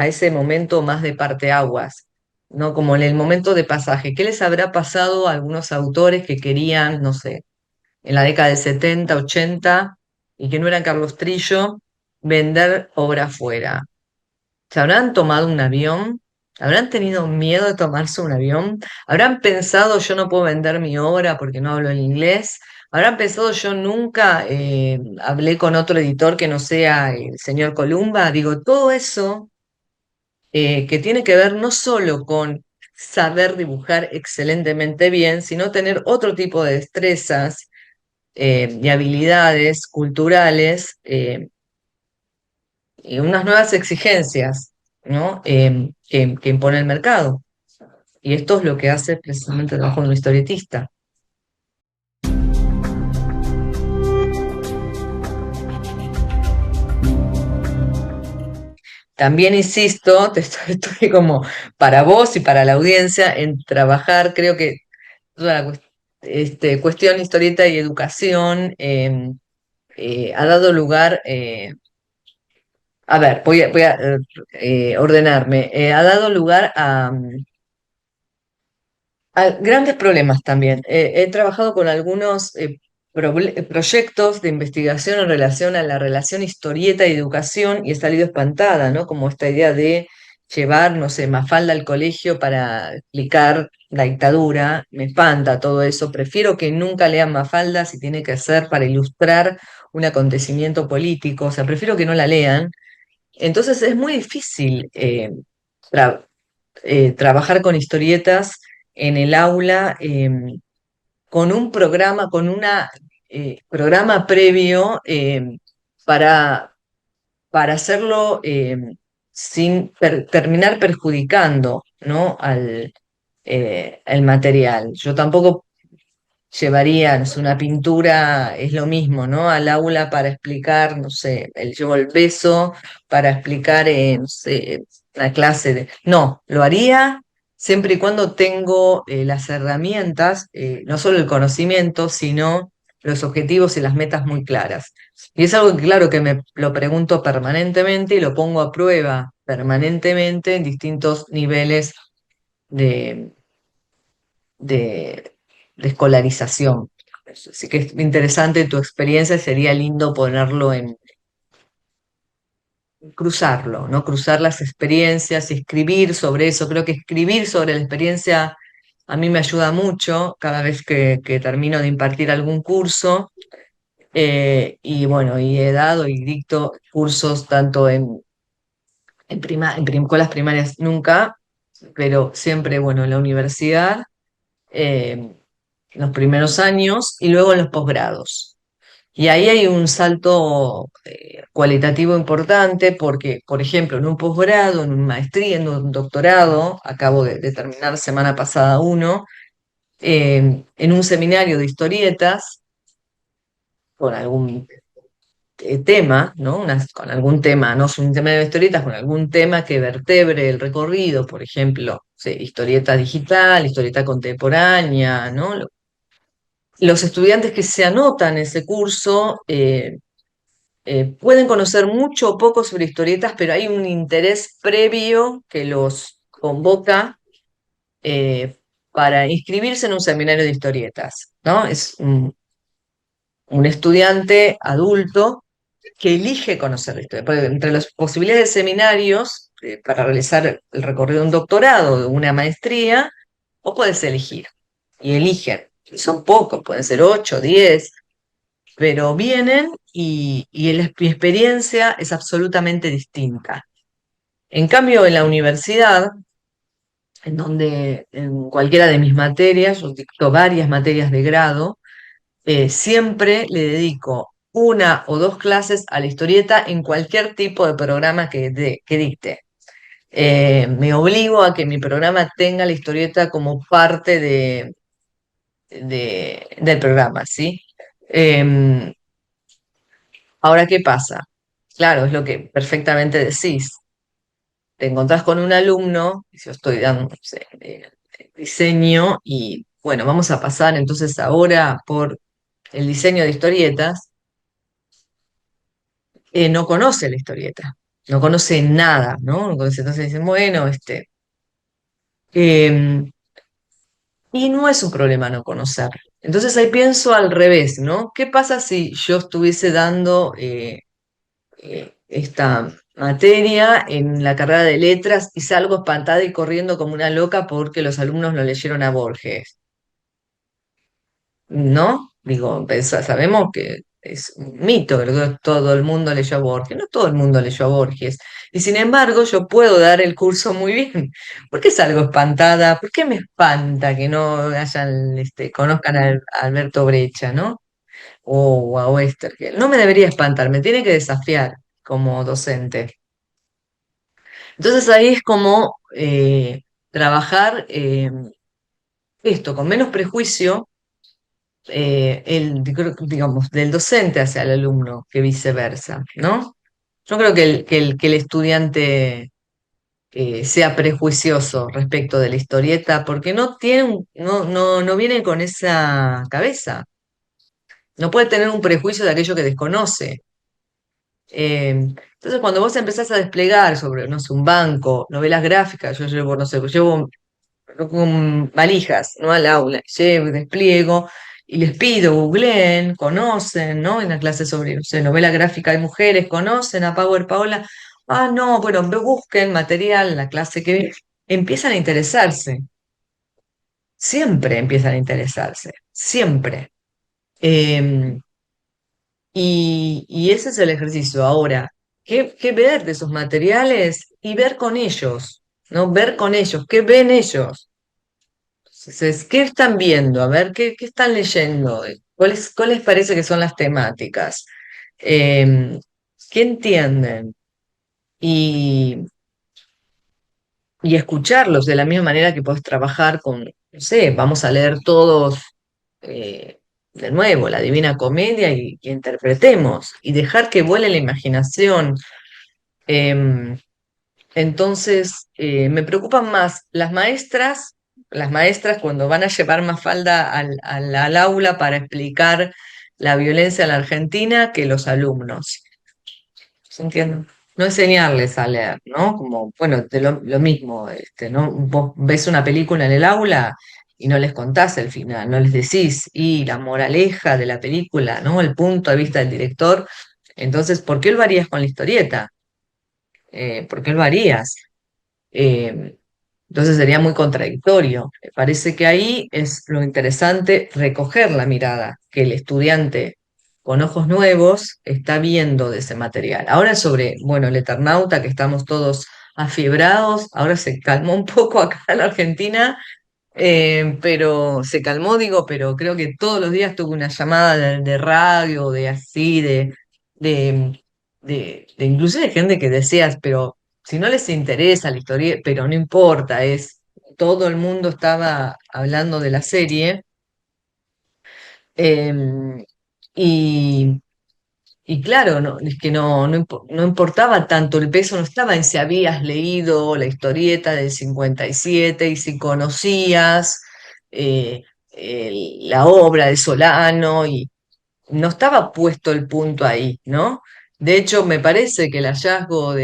ese momento más de parteaguas, ¿no? Como en el momento de pasaje. ¿Qué les habrá pasado a algunos autores que querían, no sé, en la década del 70, 80, y que no eran Carlos Trillo, vender obra afuera? ¿Se habrán tomado un avión? ¿Habrán tenido miedo de tomarse un avión? ¿Habrán pensado yo no puedo vender mi obra porque no hablo el inglés? ¿Habrán pensado yo nunca hablé con otro editor que no sea el señor Columba? Digo, todo eso que tiene que ver no solo con saber dibujar excelentemente bien, sino tener otro tipo de destrezas y habilidades culturales y unas nuevas exigencias, ¿no? Que impone el mercado. Y esto es lo que hace precisamente el trabajo de un historietista. También insisto, estoy como para vos y para la audiencia en trabajar, creo que toda la cuestión historieta y educación ha dado lugar, a ver, voy a ordenarme, ha dado lugar grandes problemas también. He trabajado con algunos proyectos de investigación en relación a la relación historieta y educación y he salido espantada, ¿no? Como esta idea de llevar, no sé, Mafalda al colegio para explicar la dictadura. Me espanta todo eso. Prefiero que nunca lean Mafalda si tiene que ser para ilustrar un acontecimiento político. O sea, prefiero que no la lean. Entonces es muy difícil tra- trabajar con historietas en el aula con un programa, con una programa previo para, para hacerlo sin terminar perjudicando, ¿no? al material. Yo tampoco llevaría, no sé, una pintura, es lo mismo, ¿no? Al aula para explicar, no sé, llevo el beso para explicar, no sé, una clase de... No, lo haría siempre y cuando tengo las herramientas, no solo el conocimiento, sino los objetivos y las metas muy claras. Y es algo que, claro, que me lo pregunto permanentemente y lo pongo a prueba permanentemente en distintos niveles de, de, de escolarización. Así que es interesante tu experiencia, sería lindo ponerlo en cruzarlo, ¿no? Cruzar las experiencias y escribir sobre eso. Creo que escribir sobre la experiencia a mí me ayuda mucho cada vez que termino de impartir algún curso. Y bueno, y he dado y dicto cursos tanto en escuelas primarias nunca, pero siempre, bueno, en la universidad, en los primeros años y luego en los posgrados. Y ahí hay un salto cualitativo importante porque, por ejemplo, en un posgrado, en una maestría, en un doctorado, acabo de terminar semana pasada uno, en un seminario de historietas, con algún tema, ¿no? Con algún tema, no es un tema de historietas, con algún tema que vertebre el recorrido, por ejemplo, sí, historieta digital, historieta contemporánea, ¿no? Los estudiantes que se anotan en ese curso pueden conocer mucho o poco sobre historietas, pero hay un interés previo que los convoca eh, para inscribirse en un seminario de historietas, ¿no? Es un estudiante adulto que elige conocer la historia. Porque entre las posibilidades de seminarios para realizar el recorrido de un doctorado, de una maestría, vos podés elegir y eligen. Y son pocos, pueden ser 8, 10, pero vienen mi experiencia es absolutamente distinta. En cambio, en la universidad, en donde en cualquiera de mis materias, yo dicto varias materias de grado, siempre le dedico una o dos clases a la historieta en cualquier tipo de programa que dicte. Me obligo a que mi programa tenga la historieta como parte del programa, ¿sí? Em, Ahora, ¿qué pasa? Claro, es lo que perfectamente decís. Te encontrás con un alumno, y yo estoy dando, no sé, diseño, y bueno, vamos a pasar entonces ahora por el diseño de historietas. No conoce la historieta, no conoce nada, ¿no? Entonces dicen, bueno, eh, y no es un problema no conocer. Entonces ahí pienso al revés, ¿no? ¿Qué pasa si yo estuviese dando esta materia en la carrera de letras y salgo espantada y corriendo como una loca porque los alumnos no leyeron a Borges? ¿No? Digo, sabemos que es un mito que todo el mundo leyó a Borges. No todo el mundo leyó a Borges. Y sin embargo, yo puedo dar el curso muy bien. ¿Por qué salgo espantada? ¿Por qué me espanta que no conozcan a Alberto Brecha, ¿no? O a Oestergel. No me debería espantar, me tiene que desafiar como docente. Entonces ahí es como trabajar esto con menos prejuicio digamos, del docente hacia el alumno que viceversa, ¿no? Yo creo que el estudiante sea prejuicioso respecto de la historieta porque no viene con esa cabeza, no puede tener un prejuicio de aquello que desconoce. Entonces, cuando vos empezás a desplegar sobre, no sé, un banco, novelas gráficas, yo llevo, no sé, llevo con valijas, ¿no? Al aula, llevo, despliego y les pido, googleen, conocen, ¿no? En la clase sobre, no sé, novela gráfica de mujeres, conocen a Power Paola. Ah, no, bueno, busquen material, la clase que viene. Empiezan a interesarse, siempre empiezan a interesarse, siempre. Eh, y ese es el ejercicio. Ahora, ¿qué ver de esos materiales y ver con ellos, ¿no? Ver con ellos, ¿qué ven ellos? Entonces, ¿qué están viendo? A ver, ¿qué están leyendo? ¿Cuáles parece que son las temáticas? Eh, ¿Qué entienden? Y, y escucharlos de la misma manera que podés trabajar con, no sé, vamos a leer todos de nuevo la Divina Comedia y interpretemos y dejar que vuele la imaginación. Em, Entonces, me preocupan más las maestras cuando van a llevar Mafalda al aula para explicar la violencia en la Argentina que los alumnos. ¿Se entiende? No enseñarles a leer, ¿no? Como, bueno, lo mismo, ¿no? Vos ves una película en el aula y no les contás el final, no les decís, y la moraleja de la película, ¿no? El punto de vista del director. Entonces, ¿por qué lo harías con la historieta? ¿Por qué lo harías? Eh, entonces sería muy contradictorio. Me parece que ahí es lo interesante recoger la mirada que el estudiante con ojos nuevos está viendo de ese material. Ahora sobre, bueno, el Eternauta, que estamos todos afiebrados, ahora se calmó un poco acá en la Argentina, pero se calmó, digo, pero creo que todos los días tuve una llamada de radio, de así, de, de incluso de gente que decías, pero si no les interesa la historia, pero no importa, todo el mundo estaba hablando de la serie, eh, y, y claro, no, es que no importaba tanto el peso, no estaba en si habías leído la historieta del 57 y si conocías eh, la obra de Solano, y no estaba puesto el punto ahí, ¿no? De hecho, me parece que el hallazgo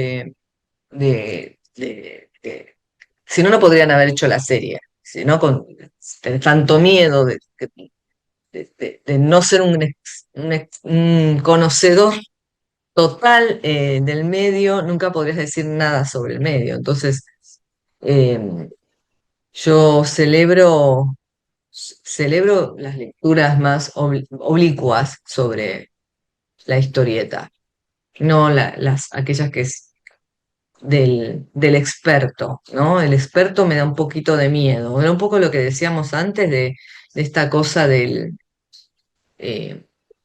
si no, no podrían haber hecho la serie, si no con tanto miedo de no ser un conocedor total del medio, nunca podrías decir nada sobre el medio. Entonces, eh, yo celebro las lecturas más oblicuas sobre la historieta, no aquellas que es del experto, ¿no? El experto me da un poquito de miedo. Era un poco lo que decíamos antes de esta cosa eh,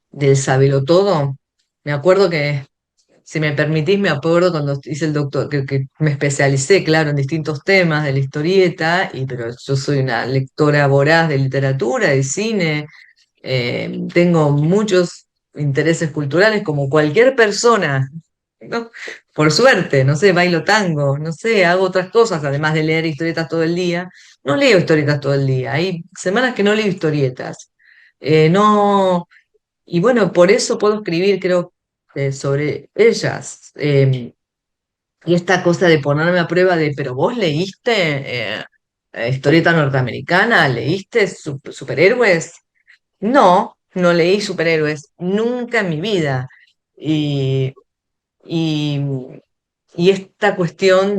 del sabelotodo. Me acuerdo que si me permitís, me acuerdo cuando hice el doctor, que me especialicé, claro, en distintos temas de la historieta, pero yo soy una lectora voraz de literatura, de cine, tengo muchos intereses culturales como cualquier persona, ¿no? Por suerte, no sé, bailo tango, no sé, hago otras cosas, además de leer historietas todo el día. No leo historietas todo el día, hay semanas que no leo historietas. No, y bueno, por eso puedo escribir, creo, sobre ellas. Y esta cosa de ponerme a prueba de, pero vos leíste historieta norteamericana, leíste superhéroes. No, no leí superhéroes nunca en mi vida. Y, y, y esta cuestión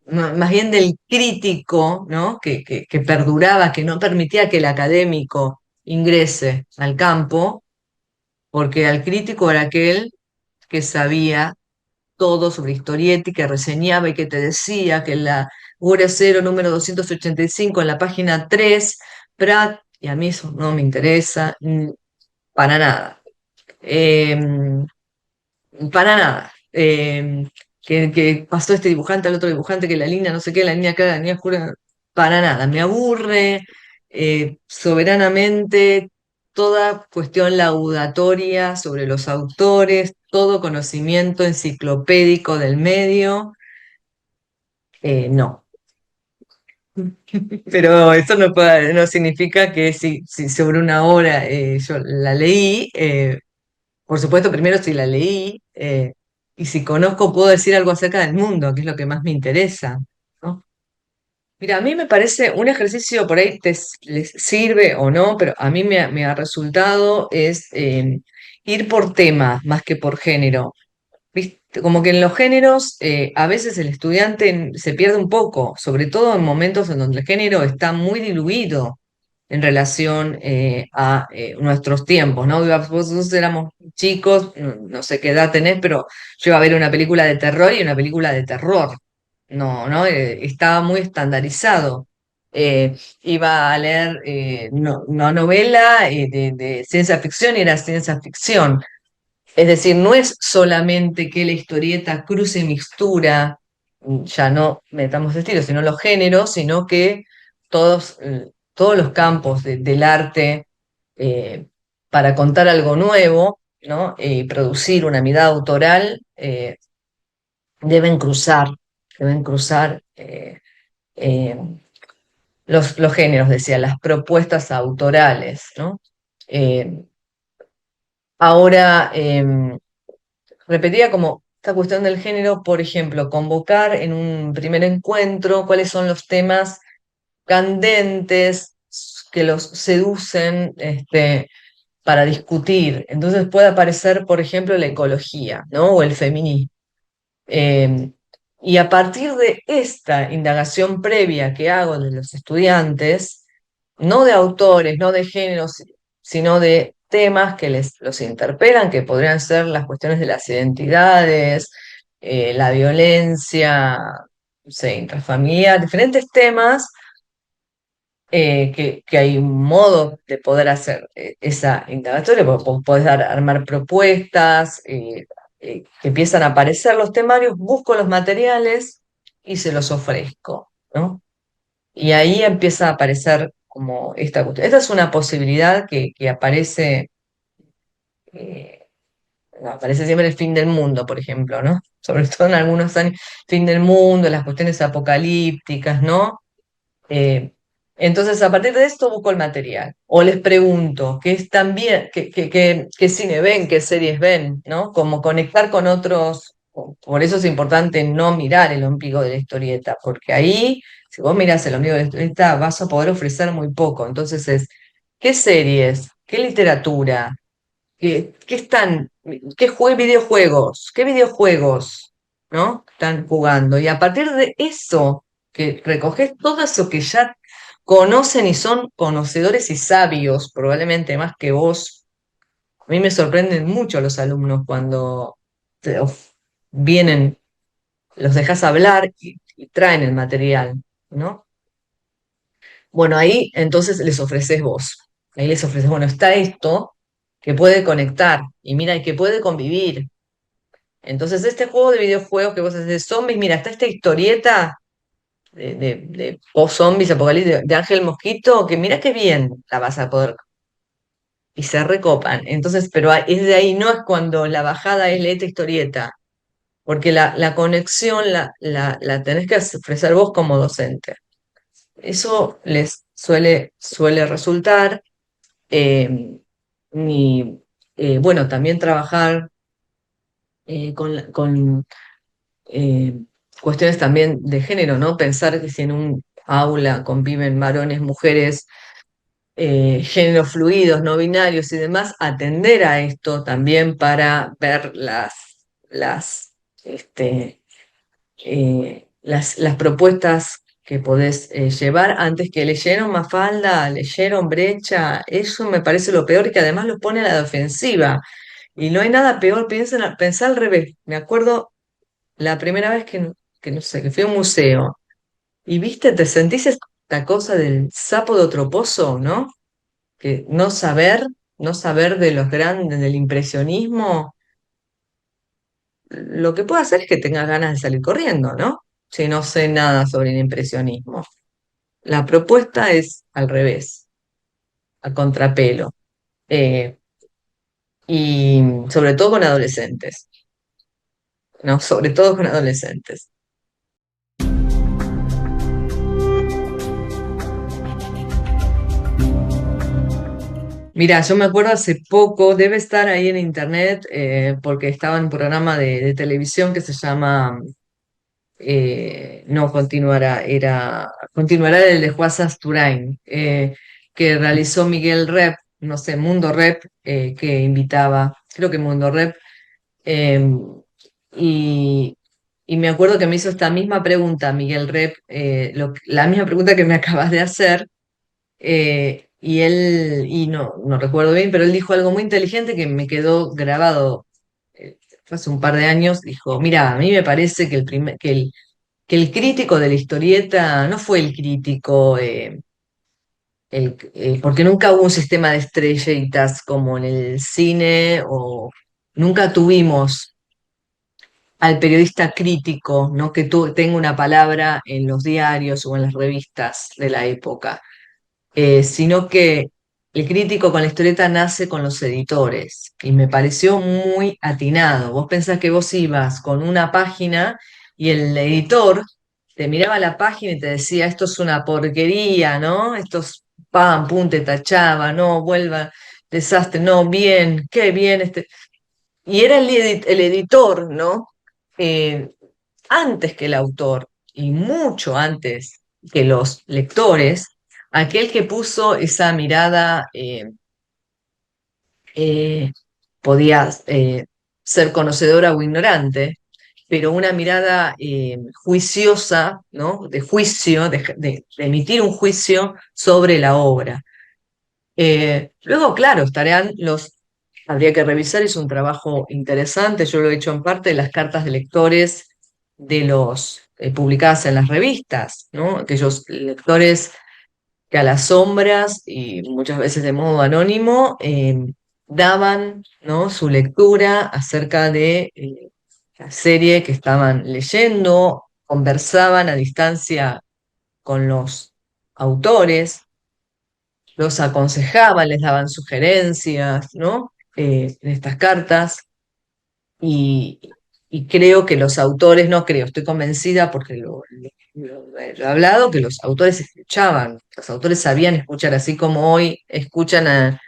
más bien del crítico, ¿no? Que perduraba, que no permitía que el académico ingrese al campo, porque al crítico era aquel que sabía todo sobre historieta y que reseñaba y que te decía que en la Hora Cero número 285 en la página 3 Pratt, y a mí eso no me interesa para nada. Eh, para nada. Que pasó este dibujante al otro dibujante, que la línea no sé qué, la línea clara, la línea oscura, para nada. Me aburre soberanamente toda cuestión laudatoria sobre los autores, todo conocimiento enciclopédico del medio. No. Pero eso no significa que si sobre una obra yo la leí, por supuesto, primero si la leí, y si conozco, puedo decir algo acerca del mundo, que es lo que más me interesa, ¿no? Mira, a mí me parece un ejercicio por ahí les sirve o no, pero a mí me ha resultado es ir por tema más que por género. ¿Viste? Como que en los géneros a veces el estudiante se pierde un poco, sobre todo en momentos en donde el género está muy diluido en relación a nuestros tiempos, ¿no? Nosotros éramos chicos, no sé qué edad tenés, pero yo iba a ver una película de terror y una película de terror. No, ¿no? Estaba muy estandarizado. Iba a leer una novela de ciencia ficción y era ciencia ficción. Es decir, no es solamente que la historieta cruce y mixtura, ya no metamos estilos, sino los géneros, sino que todos los campos del arte eh, para contar algo nuevo, ¿no? Y producir una mirada autoral, deben cruzar, deben cruzar eh, los géneros, decía, las propuestas autorales, ¿no? Ahora, repetía como esta cuestión del género, por ejemplo, convocar en un primer encuentro cuáles son los temas candentes que los seducen para discutir. Entonces puede aparecer, por ejemplo, la ecología, ¿no? O el feminismo. Eh, y a partir de esta indagación previa que hago de los estudiantes, no de autores, no de géneros, sino de temas que los interpelan, que podrían ser las cuestiones de las identidades, la violencia, no sé, intrafamiliar, diferentes temas, que hay un modo de poder hacer esa indagatoria, podés armar propuestas, que empiezan a aparecer los temarios, busco los materiales y se los ofrezco, ¿no? Y ahí empieza a aparecer como esta cuestión. Esta es una posibilidad que aparece, eh, aparece siempre el fin del mundo, por ejemplo, ¿no? Sobre todo en algunos años, fin del mundo, las cuestiones apocalípticas, ¿no? Eh, entonces, a partir de esto busco el material. O les pregunto, ¿qué es también, qué cine ven, qué series ven, ¿no? Como conectar con otros. Por eso es importante no mirar el ombligo de la historieta, porque ahí, si vos mirás el ombligo de la historieta, vas a poder ofrecer muy poco. Entonces ¿qué series? ¿Qué literatura? ¿Qué están? ¿Qué videojuegos, ¿no? Están jugando? Y a partir de eso, que recoges todo eso que ya conocen y son conocedores y sabios, probablemente más que vos. A mí me sorprenden mucho los alumnos cuando vienen, los dejas hablar y traen el material, ¿no? Bueno, ahí entonces les ofreces vos. Ahí les ofreces, bueno, está esto que puede conectar y mira, y que puede convivir. Entonces, este juego de videojuegos que vos haces de zombies, mira, está esta historieta de post-zombies, apocalipsis, de Ángel Mosquito, que mira qué bien la vas a poder. Y se recopan. Entonces, pero es de ahí, no es cuando la bajada es leer historieta, porque la conexión la tenés que ofrecer vos como docente. Eso les suele resultar. eh, y bueno, también trabajar con eh, cuestiones también de género, ¿no? Pensar que si en un aula conviven varones, mujeres, géneros fluidos, no binarios y demás, atender a esto también para ver las, este, las propuestas que podés llevar antes que leyeron Mafalda, leyeron Brecha. Eso me parece lo peor, y que además lo pone a la defensiva. Y no hay nada peor, pensá al revés. Me acuerdo la primera vez que no sé, que fui a un museo y viste, te sentís esta cosa del sapo de otro pozo, ¿no? Que no saber de los grandes, del impresionismo, lo que puede hacer es que tengas ganas de salir corriendo, ¿no? Si no sé nada sobre el impresionismo. La propuesta es al revés, a contrapelo, eh, y sobre todo con adolescentes, ¿no? Sobre todo con adolescentes. Mira, yo me acuerdo hace poco, debe estar ahí en internet, porque estaba en un programa de televisión que se llama, no continuará, continuará el de Juan Sasturain, que realizó Miguel Rep, no sé, Mundo Rep, que invitaba, creo que Mundo Rep, eh, y, y me acuerdo que me hizo esta misma pregunta, Miguel Rep, la misma pregunta que me acabas de hacer. Y él, y no recuerdo bien, pero él dijo algo muy inteligente que me quedó grabado, fue hace un par de años. Dijo, mira, a mí me parece que que el crítico de la historieta no fue el crítico, porque nunca hubo un sistema de estrellitas como en el cine, o nunca tuvimos al periodista crítico, ¿no? Que tenga una palabra en los diarios o en las revistas de la época, sino que el crítico con la historieta nace con los editores, y me pareció muy atinado. Vos pensás que vos ibas con una página y el editor te miraba la página y te decía, esto es una porquería, ¿no? Esto es pam, pum, te tachaba, no, vuelva. desastre, no, bien, qué bien. Y era el editor, ¿no? Eh, Antes que el autor y mucho antes que los lectores, aquel que puso esa mirada eh, podía ser conocedora o ignorante, pero una mirada juiciosa, ¿no? De juicio, de emitir un juicio sobre la obra. Luego, claro, habría que revisar, es un trabajo interesante, yo lo he hecho en parte de las cartas de lectores de los publicadas en las revistas, ¿no? Aquellos lectores que a las sombras y muchas veces de modo anónimo daban, ¿no? Su lectura acerca de la serie que estaban leyendo, conversaban a distancia con los autores, los aconsejaban, les daban sugerencias, ¿no? En estas cartas. Y, y creo que los autores, no creo, estoy convencida porque lo he hablado, que los autores escuchaban, los autores sabían escuchar, así como hoy escuchan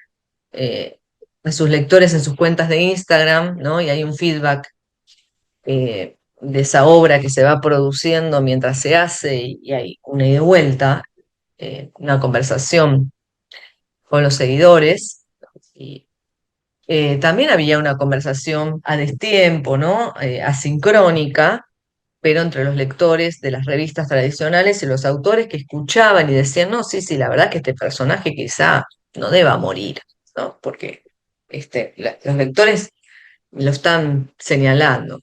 eh, a sus lectores en sus cuentas de Instagram, ¿no? Y hay un feedback de esa obra que se va produciendo mientras se hace y hay una ida y vuelta, una conversación con los seguidores. Y también había una conversación a destiempo, ¿no? Asincrónica, pero entre los lectores de las revistas tradicionales y los autores que escuchaban y decían, no, sí, sí, la verdad que este personaje quizá no deba morir, ¿no? Porque los lectores lo están señalando.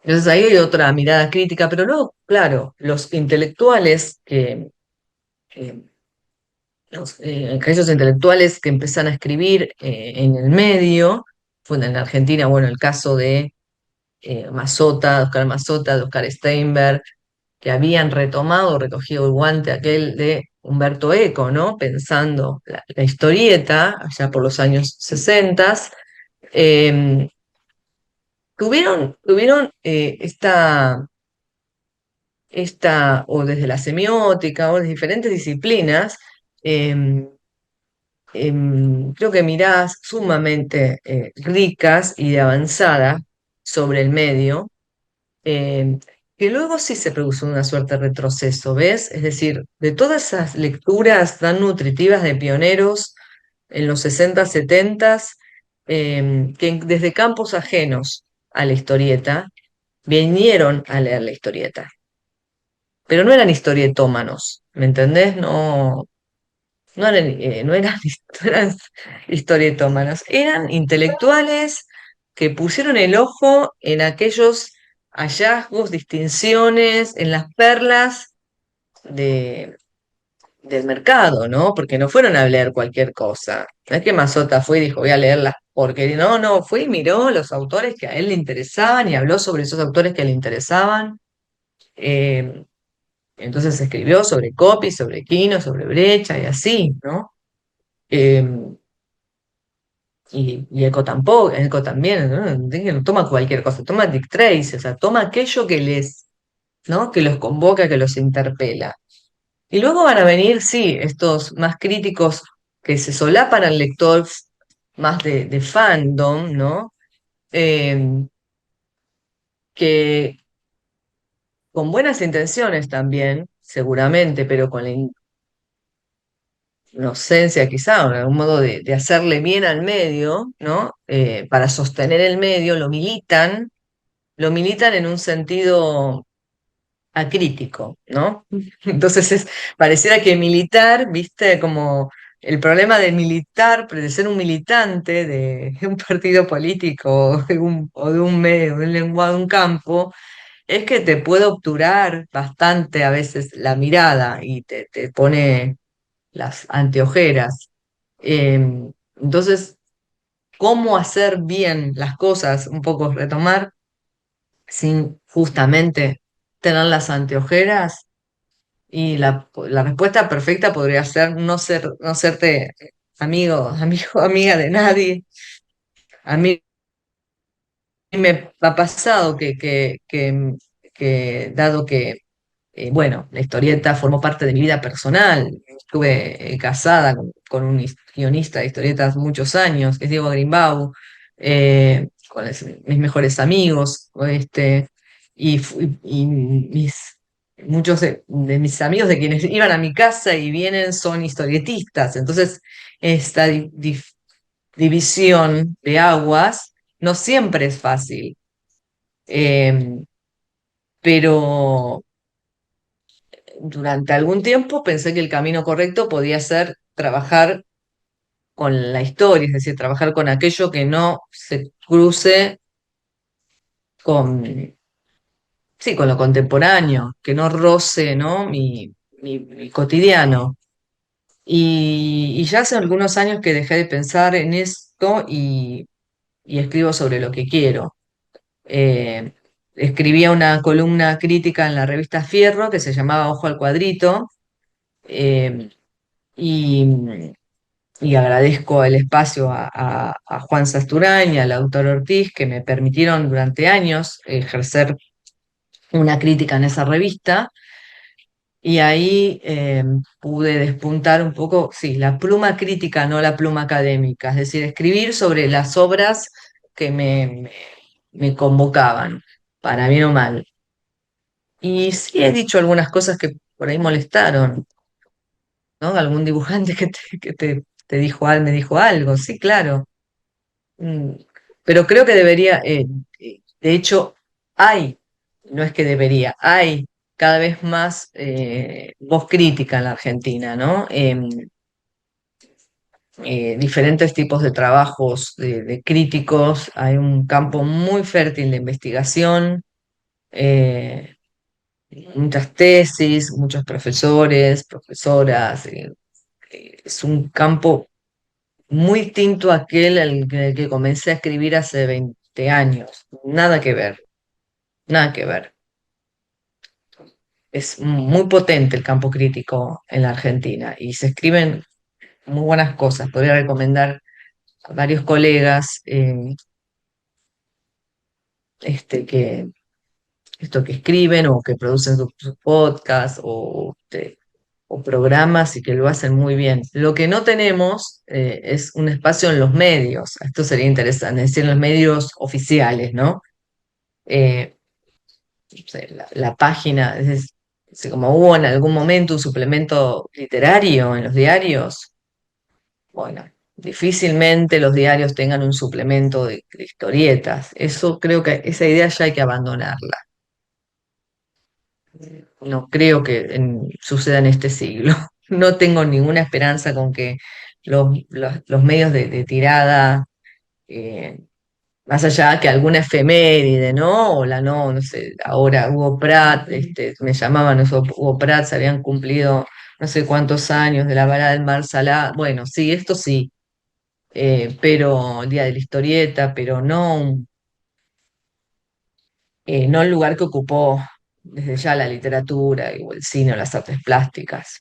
Entonces ahí hay otra mirada crítica, pero luego, claro, los intelectuales que aquellos intelectuales que empezaron a escribir en el medio, fue en Argentina, bueno, el caso de Mazota, de Oscar Mazota, de Oscar Steinberg, que habían retomado, recogido el guante aquel de Humberto Eco, ¿no? Pensando la historieta, allá por los años 60, eh, tuvieron o desde la semiótica, o de diferentes disciplinas, eh, creo que miradas sumamente ricas y de avanzada sobre el medio, eh, que luego sí se produjo una suerte de retroceso, ¿ves? Es decir, de todas esas lecturas tan nutritivas de pioneros en los 60, 70, desde campos ajenos a la historieta vinieron a leer la historieta, pero no eran historietómanos, ¿me entendés? No eran historietómanos, eran intelectuales que pusieron el ojo en aquellos hallazgos, distinciones, en las perlas de, del mercado, ¿no? Porque no fueron a leer cualquier cosa. No es que Mazota fue y dijo, voy a leerlas, porque no, fue y miró los autores que a él le interesaban y habló sobre esos autores que le interesaban. Eh, entonces escribió sobre Copy, sobre Quino, sobre Brecha y así, ¿no? Eh, y Eco tampoco, Eco también, ¿no? No toma cualquier cosa, toma Dick Tracy, o sea, toma aquello que ¿no? Que los convoca, que los interpela. Y luego van a venir, sí, estos más críticos que se solapan al lector más de fandom, ¿no? Eh, que con buenas intenciones también, seguramente, pero con la inocencia quizá, o algún modo de hacerle bien al medio, ¿no? Para sostener el medio, lo militan en un sentido acrítico, ¿no? Entonces pareciera que militar, viste, como el problema de militar, de ser un militante de un partido político o de un medio, de un lenguaje, de un campo, es que te puede obturar bastante a veces la mirada y te pone las anteojeras. Entonces, ¿cómo hacer bien las cosas? Un poco retomar sin justamente tener las anteojeras. Y la respuesta perfecta podría ser no serte amiga de nadie. A mí me ha pasado que dado que bueno, la historieta formó parte de mi vida personal. Estuve casada con un guionista de historietas muchos años, que es Diego Grimbau, mis mejores amigos, y muchos de mis amigos de quienes iban a mi casa y vienen son historietistas. Entonces, esta división de aguas no siempre es fácil. Eh, pero durante algún tiempo pensé que el camino correcto podía ser trabajar con la historia, es decir, trabajar con aquello que no se cruce con, sí, con lo contemporáneo, que no roce, ¿no? Mi cotidiano. Y ya hace algunos años que dejé de pensar en esto y escribo sobre lo que quiero. Eh, Escribía una columna crítica en la revista Fierro que se llamaba Ojo al Cuadrito. eh, y, y agradezco el espacio a Juan Sasturain y al autor Ortiz, que me permitieron durante años ejercer una crítica en esa revista. Y ahí pude despuntar un poco, sí, la pluma crítica, no la pluma académica, es decir, escribir sobre las obras que me convocaban, para bien o mal. Y sí he dicho algunas cosas que por ahí molestaron, ¿no? Algún dibujante te dijo algo, me dijo algo, sí, claro. Mm, Pero creo que debería, de hecho, hay, no es que debería, hay cada vez más voz crítica en la Argentina, ¿no? Diferentes tipos de trabajos de críticos, hay un campo muy fértil de investigación, eh, muchas tesis, muchos profesores, profesoras, es un campo muy distinto a aquel al que comencé a escribir hace 20 años. Nada que ver, nada que ver. Es muy potente el campo crítico en la Argentina y se escriben muy buenas cosas. Podría recomendar a varios colegas que esto que escriben o que producen sus podcasts o programas y que lo hacen muy bien. Lo que no tenemos es un espacio en los medios. Esto sería interesante, es decir, en los medios oficiales, ¿no? Eh, no sé, la página, como hubo en algún momento un suplemento literario en los diarios, bueno, difícilmente los diarios tengan un suplemento de historietas. Eso creo que esa idea ya hay que abandonarla. No creo que suceda en este siglo. No tengo ninguna esperanza con que los medios de tirada, eh, más allá que alguna efeméride, ¿no? O la no sé, ahora Hugo Pratt, me llamaban esos Hugo Pratt, se habían cumplido no sé cuántos años de la balada del Mar Salá. Bueno, sí, esto sí, pero el Día de la Historieta, pero no el lugar que ocupó desde ya la literatura o el cine o las artes plásticas.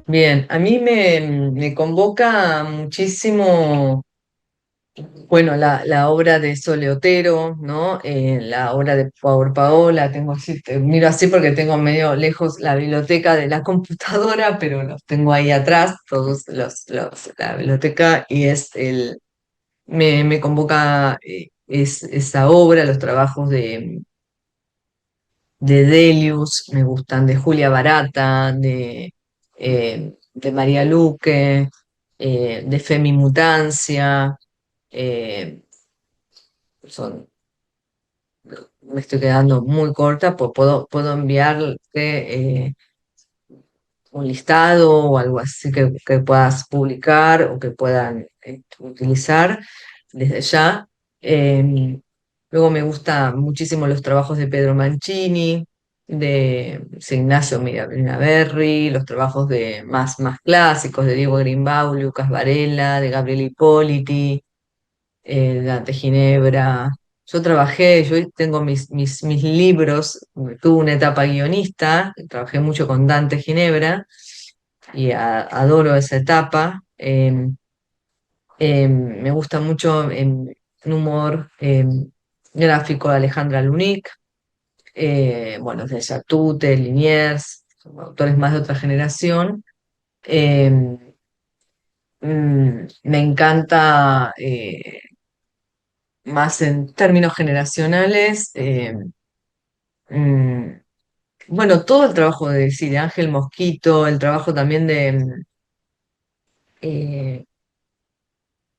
Bien, a mí me convoca muchísimo, bueno, la obra de Sole Otero, ¿no? La obra de Pablo Paola, tengo así, te miro así porque tengo medio lejos la biblioteca de la computadora, pero los tengo ahí atrás, todos la biblioteca, y me convoca esa obra, los trabajos de Delius, me gustan de Julia Barata, de María Luque, de Femimutancia, eh, son, me estoy quedando muy corta, pues puedo enviarte un listado o algo así que puedas publicar o que puedan utilizar desde ya. Eh, Luego me gustan muchísimo los trabajos de Pedro Mancini, de Ignacio Minaberri, los trabajos más clásicos de Diego Grimbau, Lucas Varela, de Gabriel Hipóliti, Dante Ginebra. Yo tengo mis libros, tuve una etapa guionista, trabajé mucho con Dante Ginebra y adoro esa etapa. Me gusta mucho en humor gráfico de Alejandra Lunik, bueno, de Yatute, Liniers, son autores más de otra generación. Eh, Me encanta, más en términos generacionales, mm, bueno, todo el trabajo de, sí, de Ángel Mosquito, el trabajo también de, eh,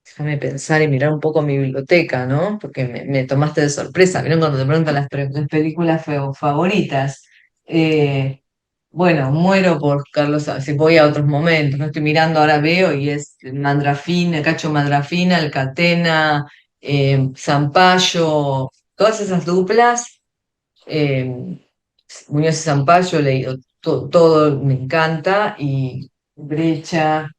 déjame pensar y mirar un poco mi biblioteca, ¿no? Porque me tomaste de sorpresa, ¿vieron? Cuando te preguntan las películas favoritas. Eh, bueno, muero por Carlos Saura, si voy a otros momentos, no estoy mirando, ahora veo y es Mandrafina, Cacho Mandrafina, Alcatena, Zampayo, todas esas duplas. eh, Muñoz y Zampayo, he leído todo, me encanta, y Brecha,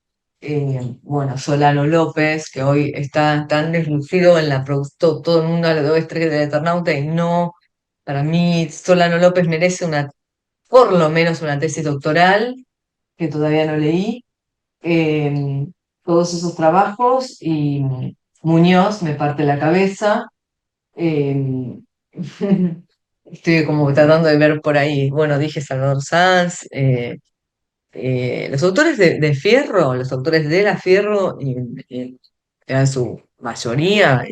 bueno, Solano López, que hoy está tan deslucido en la producción, todo el mundo habla de Estrella del Eternauta, y no, para mí Solano López merece por lo menos una tesis doctoral, que todavía no leí, eh, todos esos trabajos, y Muñoz me parte la cabeza. eh, Estoy como tratando de ver por ahí. Bueno, dije Salvador Sanz. Los autores de Fierro, los autores de la Fierro, en su mayoría,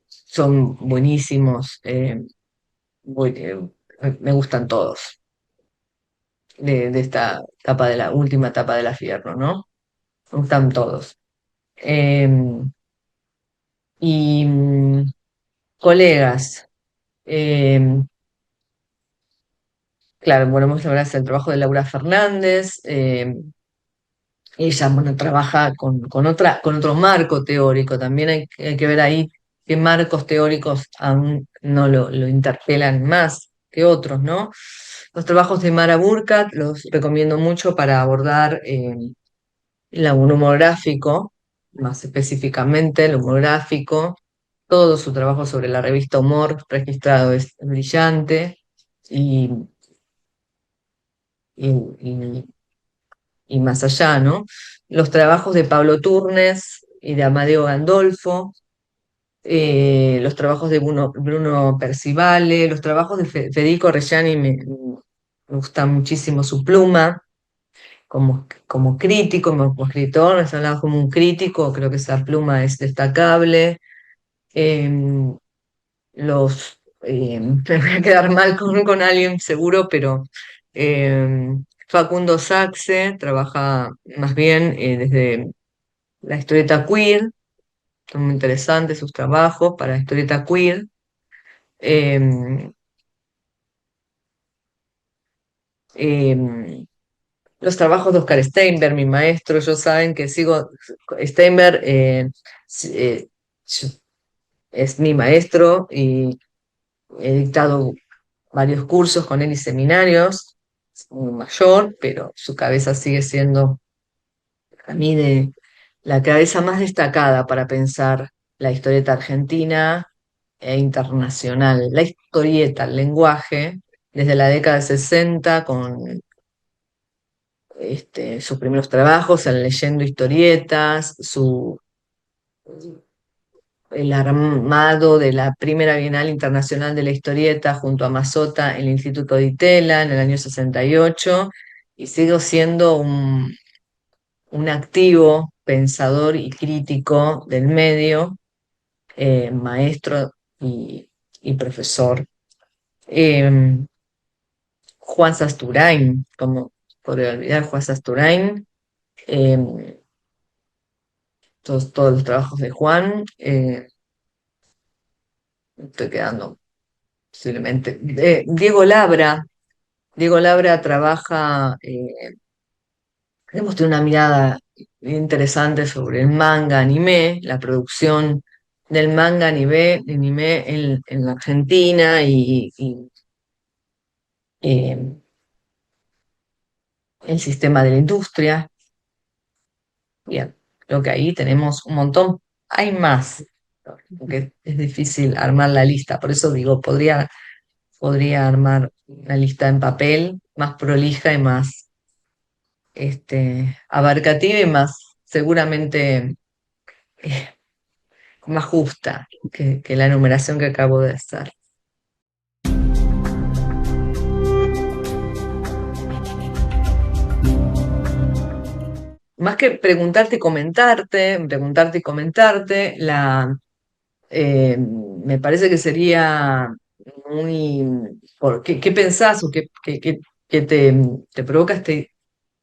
son buenísimos. Me gustan todos de esta etapa, de la última etapa de la Fierro, ¿no? Me gustan todos. Eh, y colegas. eh, Claro, bueno, vamos a hablar del trabajo de Laura Fernández. Ella, bueno, trabaja con otro marco teórico. También hay que ver ahí qué marcos teóricos aún no lo interpelan más que otros, ¿no? Los trabajos de Mara Burkhardt los recomiendo mucho para abordar el humor gráfico, más específicamente el humor gráfico. Todo su trabajo sobre la revista Humor registrado es brillante. Y, y y más allá, ¿no? Los trabajos de Pablo Turnes y de Amadeo Gandolfo, los trabajos de Bruno Percivale, los trabajos de Federico Reggiani, me gusta muchísimo su pluma como crítico, como escritor, me hablaba como un crítico, creo que esa pluma es destacable. Em, Me voy a quedar mal con alguien seguro, pero Facundo Saxe trabaja más bien desde la historieta queer, son muy interesantes sus trabajos para la historieta queer. Em, em, los trabajos de Oscar Steinberg, mi maestro, ellos saben que sigo Steinberg, si- yo- es mi maestro y he dictado varios cursos con él y seminarios, es muy mayor, pero su cabeza sigue siendo a mí de la cabeza más destacada para pensar la historieta argentina e internacional. La historieta, el lenguaje, desde la década de 60 con sus primeros trabajos, el leyendo historietas, el armado de la primera Bienal Internacional de la Historieta junto a Mazota en el Instituto Di Tella en el año 68, y sigo siendo un activo pensador y crítico del medio, maestro y profesor. Eh, Juan Sasturain, como podría olvidar Juan Sasturain, eh, todos los trabajos de Juan, estoy quedando posiblemente. Diego Labra trabaja, tenemos una mirada interesante sobre el manga anime, la producción del manga anime en la Argentina y, eh, el sistema de la industria. Bien, creo que ahí tenemos un montón. Hay más, porque es difícil armar la lista, por eso digo, podría armar una lista en papel más prolija y más abarcativa y más seguramente eh, más justa que la enumeración que acabo de hacer. Más que preguntarte y comentarte, me parece que sería muy... ¿qué pensás o qué te provoca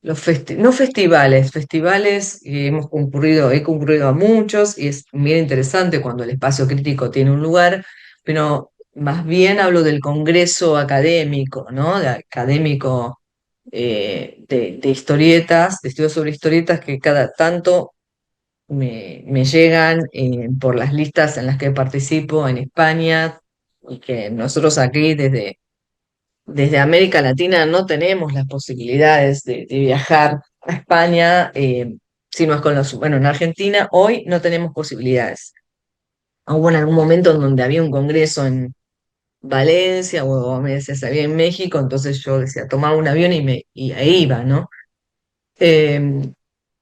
no festivales, festivales he concurrido a muchos y es bien interesante cuando el espacio crítico tiene un lugar, pero más bien hablo del congreso académico, ¿no? De académico de historietas, de estudios sobre historietas que cada tanto me llegan por las listas en las que participo en España y que nosotros aquí desde América Latina no tenemos las posibilidades de viajar a España, si no es con bueno, en Argentina hoy no tenemos posibilidades. Hubo en algún momento en donde había un congreso en Valencia o me decías había en México, entonces yo decía, tomaba un avión y ahí iba, ¿no? Eh,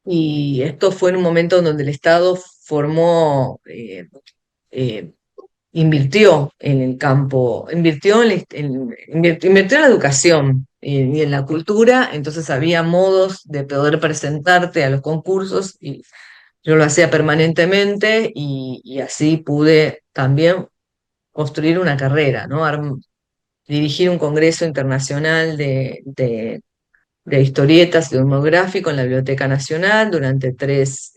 y esto fue en un momento en donde el Estado formó, eh, invirtió en el campo, invirtió en la educación y en la cultura, entonces había modos de poder presentarte a los concursos y yo lo hacía permanentemente y así pude también construir una carrera, ¿no? Dirigir un congreso internacional de historietas y demográfico en la Biblioteca Nacional durante tres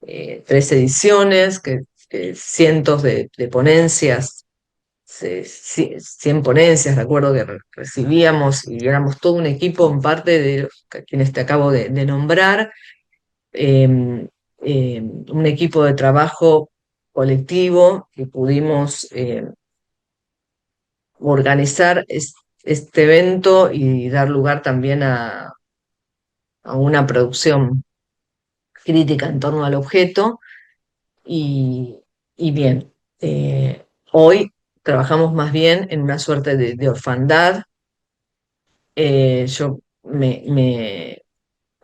ediciones, que cientos de ponencias, 100 ponencias, recuerdo que recibíamos y éramos todo un equipo en parte de quienes te acabo de nombrar, eh, un equipo de trabajo colectivo que pudimos organizar este evento y dar lugar también a una producción crítica en torno al objeto. Y, y bien, hoy trabajamos más bien en una suerte de orfandad. Yo me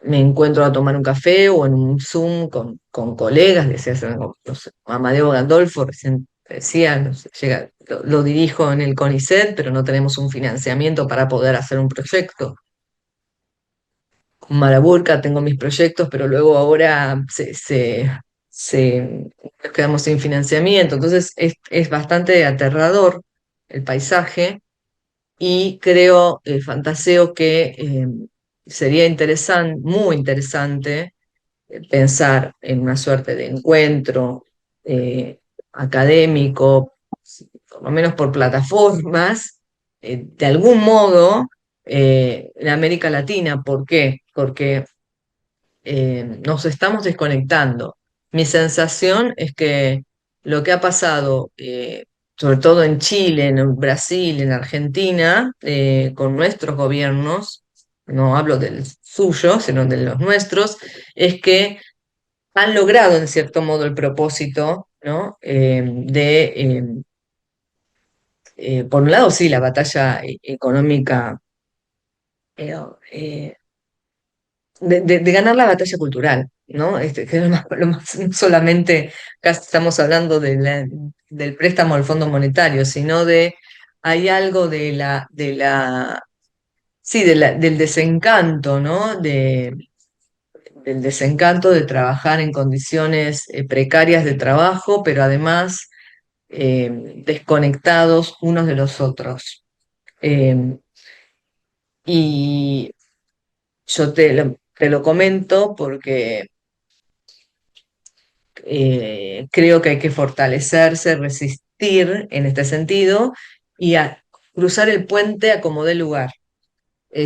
encuentro a tomar un café o en un Zoom con colegas, decías, no sé, Amadeo Gandolfo, recién decía, no sé, lo dirijo en el CONICET, pero no tenemos un financiamiento para poder hacer un proyecto. Con Maraburca tengo mis proyectos, pero luego ahora nos quedamos sin financiamiento. Entonces es bastante aterrador el paisaje y creo, fantaseo que sería interesante, muy interesante, pensar en una suerte de encuentro eh, académico, por lo menos por plataformas, de algún modo, en América Latina. ¿Por qué? Porque nos estamos desconectando. Mi sensación es que lo que ha pasado, sobre todo en Chile, en Brasil, en Argentina, con nuestros gobiernos, no hablo del suyo, sino de los nuestros, es que han logrado en cierto modo el propósito, ¿no? Por un lado, sí, la batalla económica, eh, eh, de ganar la batalla cultural, ¿no? Que es no solamente, acá estamos hablando del préstamo al Fondo Monetario, sino hay algo sí, del desencanto, ¿no? Del desencanto de trabajar en condiciones precarias de trabajo, pero además desconectados unos de los otros. Eh, y yo te lo comento porque creo que hay que fortalecerse, resistir en este sentido y cruzar el puente a como dé lugar.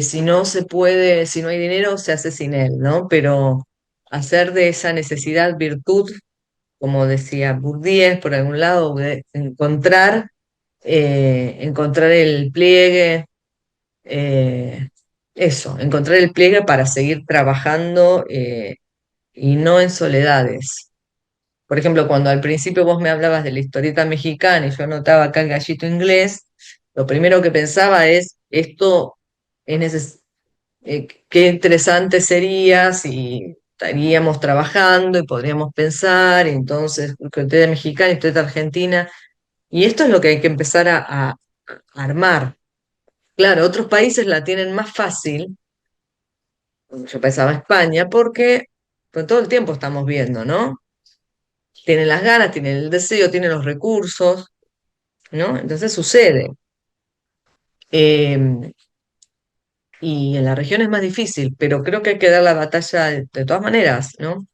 Si no se puede, si no hay dinero, se hace sin él, ¿no? Pero hacer de esa necesidad virtud, como decía Bourdieu, por algún lado, de encontrar el pliegue, eh, encontrar el pliegue para seguir trabajando y no en soledades. Por ejemplo, cuando al principio vos me hablabas de la historieta mexicana y yo anotaba acá el gallito inglés, lo primero que pensaba es, esto es qué interesante sería si estaríamos trabajando y podríamos pensar, y entonces, historieta mexicana, historieta argentina, y esto es lo que hay que empezar a armar. Claro, otros países la tienen más fácil, yo pensaba España, porque pues, todo el tiempo estamos viendo, ¿no? Tienen las ganas, tienen el deseo, tienen los recursos, ¿no? Entonces sucede. Eh, y en la región es más difícil, pero creo que hay que dar la batalla de todas maneras, ¿no?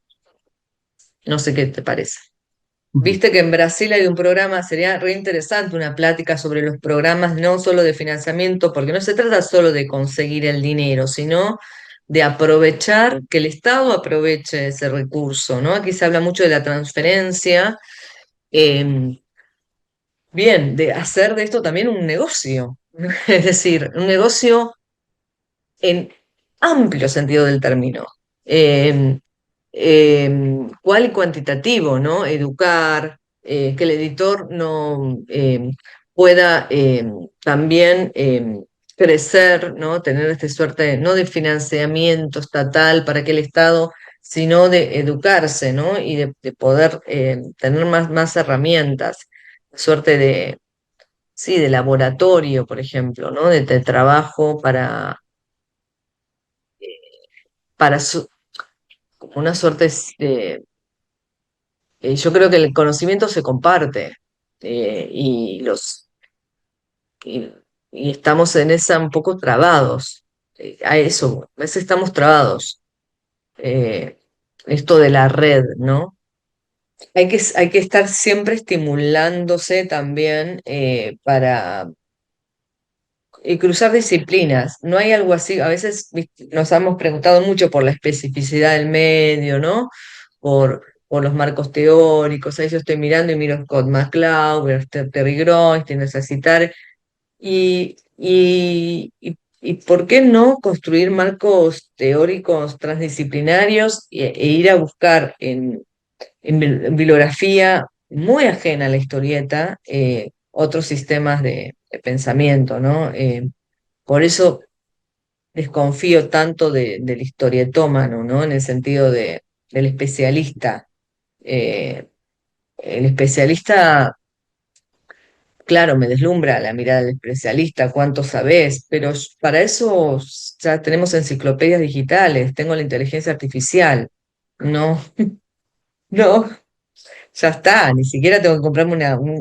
No sé qué te parece. Ujú. Viste que en Brasil hay un programa, sería re interesante una plática sobre los programas, no solo de financiamiento, porque no se trata solo de conseguir el dinero, sino de aprovechar, que el Estado aproveche ese recurso, ¿no? Aquí se habla mucho de la transferencia, eh, bien, de hacer de esto también un negocio, es decir, un negocio en amplio sentido del término. Eh, Cual y cuantitativo, ¿no? Educar, que el editor no pueda también crecer, ¿no? Tener esta suerte, no de financiamiento estatal para que el Estado, sino de educarse, ¿no? Y de poder tener más herramientas, suerte de, sí, de laboratorio, por ejemplo, ¿no? De trabajo para una suerte de yo creo que el conocimiento se comparte y, y, y estamos en esa un poco trabados. A eso, a veces estamos trabados. eh, Esto de la red, ¿no? Hay que estar siempre estimulándose también para cruzar disciplinas. No hay algo así. A veces nos hemos preguntado mucho por la especificidad del medio, ¿no? Por los marcos teóricos. Ahí yo estoy mirando y miro Scott McCloud, veo Terry Groening, necesitar. Y ¿por qué no construir marcos teóricos transdisciplinarios e ir a buscar en bibliografía muy ajena a la historieta otros sistemas de pensamiento, ¿no? Por eso desconfío tanto del historietómano, ¿no? En el sentido del especialista. Eh, el especialista, claro, me deslumbra la mirada del especialista, cuánto sabes, pero para eso ya tenemos enciclopedias digitales, tengo la inteligencia artificial. No, no, ya está, ni siquiera tengo que comprarme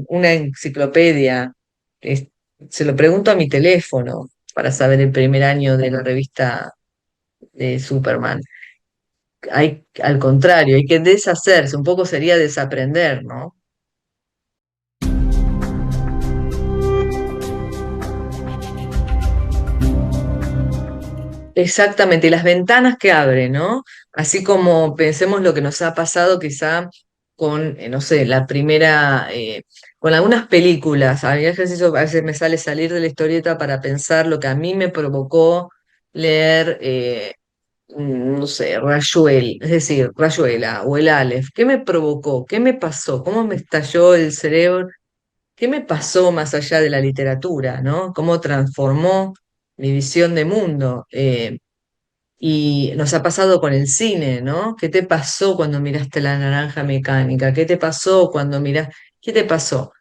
una enciclopedia. Es- Se lo pregunto a mi teléfono para saber el primer año de la revista de Superman. Al contrario, hay que deshacerse, un poco sería desaprender, ¿no? Exactamente, y las ventanas que abre, ¿no? Así como pensemos lo que nos ha pasado quizá con, no sé, con algunas películas. A mí el ejercicio a veces me sale salir de la historieta para pensar lo que a mí me provocó leer, no sé, Rayuela, es decir, Rayuela o el Aleph. ¿Qué me provocó? ¿Qué me pasó? ¿Cómo me estalló el cerebro? ¿Qué me pasó más allá de la literatura, ¿no? ¿Cómo transformó mi visión de mundo? Y nos ha pasado con el cine, ¿no? ¿Qué te pasó cuando miraste La Naranja Mecánica? ¿Qué te pasó cuando miraste? ¿Qué te pasó?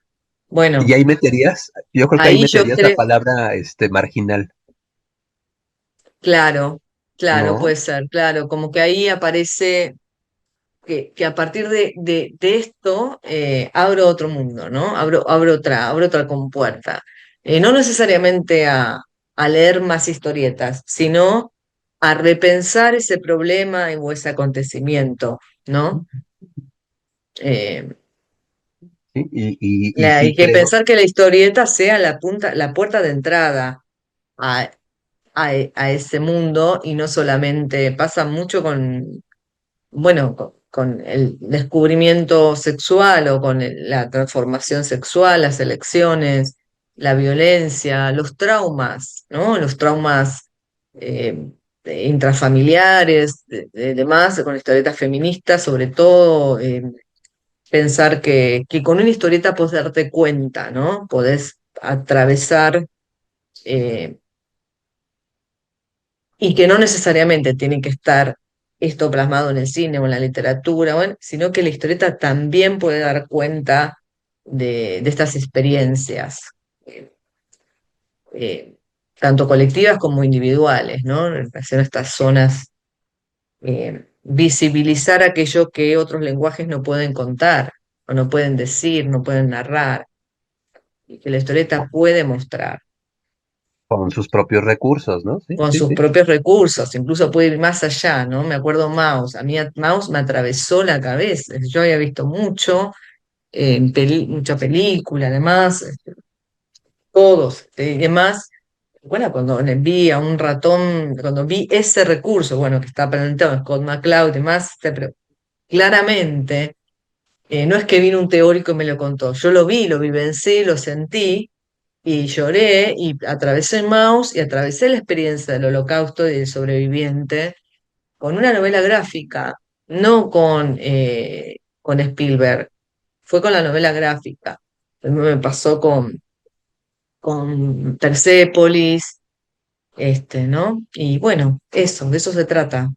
Y Bueno, ahí meterías, yo creo que ahí ahí yo meterías la creo, palabra marginal, claro, claro, puede ¿no? ser, claro, como que ahí aparece que a partir de esto abro otro mundo, ¿no? Abro otra compuerta. No necesariamente a leer más historietas, sino a repensar ese problema o ese acontecimiento, ¿no? Eh, ¿Sí? Y Hay sí que creo, pensar que la historieta sea la punta, la puerta de entrada a, a ese mundo y no solamente pasa mucho con, bueno, con el descubrimiento sexual o con la transformación sexual, las elecciones, la violencia, los traumas, ¿no? Los traumas eh, intrafamiliares, demás, con historietas feministas, sobre todo. Pensar que con una historieta podés darte cuenta, ¿no? Podés atravesar eh, y que no necesariamente tiene que estar. esto plasmado en el cine o en la literatura, bueno, sino que la historieta también puede dar cuenta de estas experiencias, eh, eh, tanto colectivas como individuales, ¿no? En relación a estas zonas, visibilizar aquello que otros lenguajes no pueden contar, o no pueden decir, no pueden narrar, y que la historieta puede mostrar Con sus propios recursos, ¿no? Sí, con sí, sus sí. propios recursos, incluso puede ir más allá, ¿no? Me acuerdo Maus, a mí Maus me atravesó la cabeza, yo había visto mucho, mucha película, además, todos, y demás. Bueno, cuando le vi a un ratón, cuando vi ese recurso, bueno, que está planteado en Scott McCloud y demás, pero claramente, no es que vino un teórico y me lo contó, yo lo vi, lo vivencié, lo sentí, y lloré, y atravesé Maus y atravesé la experiencia del holocausto y del sobreviviente con una novela gráfica, no con Spielberg, fue con la novela gráfica. Me pasó con Persépolis, ¿no? Y bueno, eso, de eso se trata.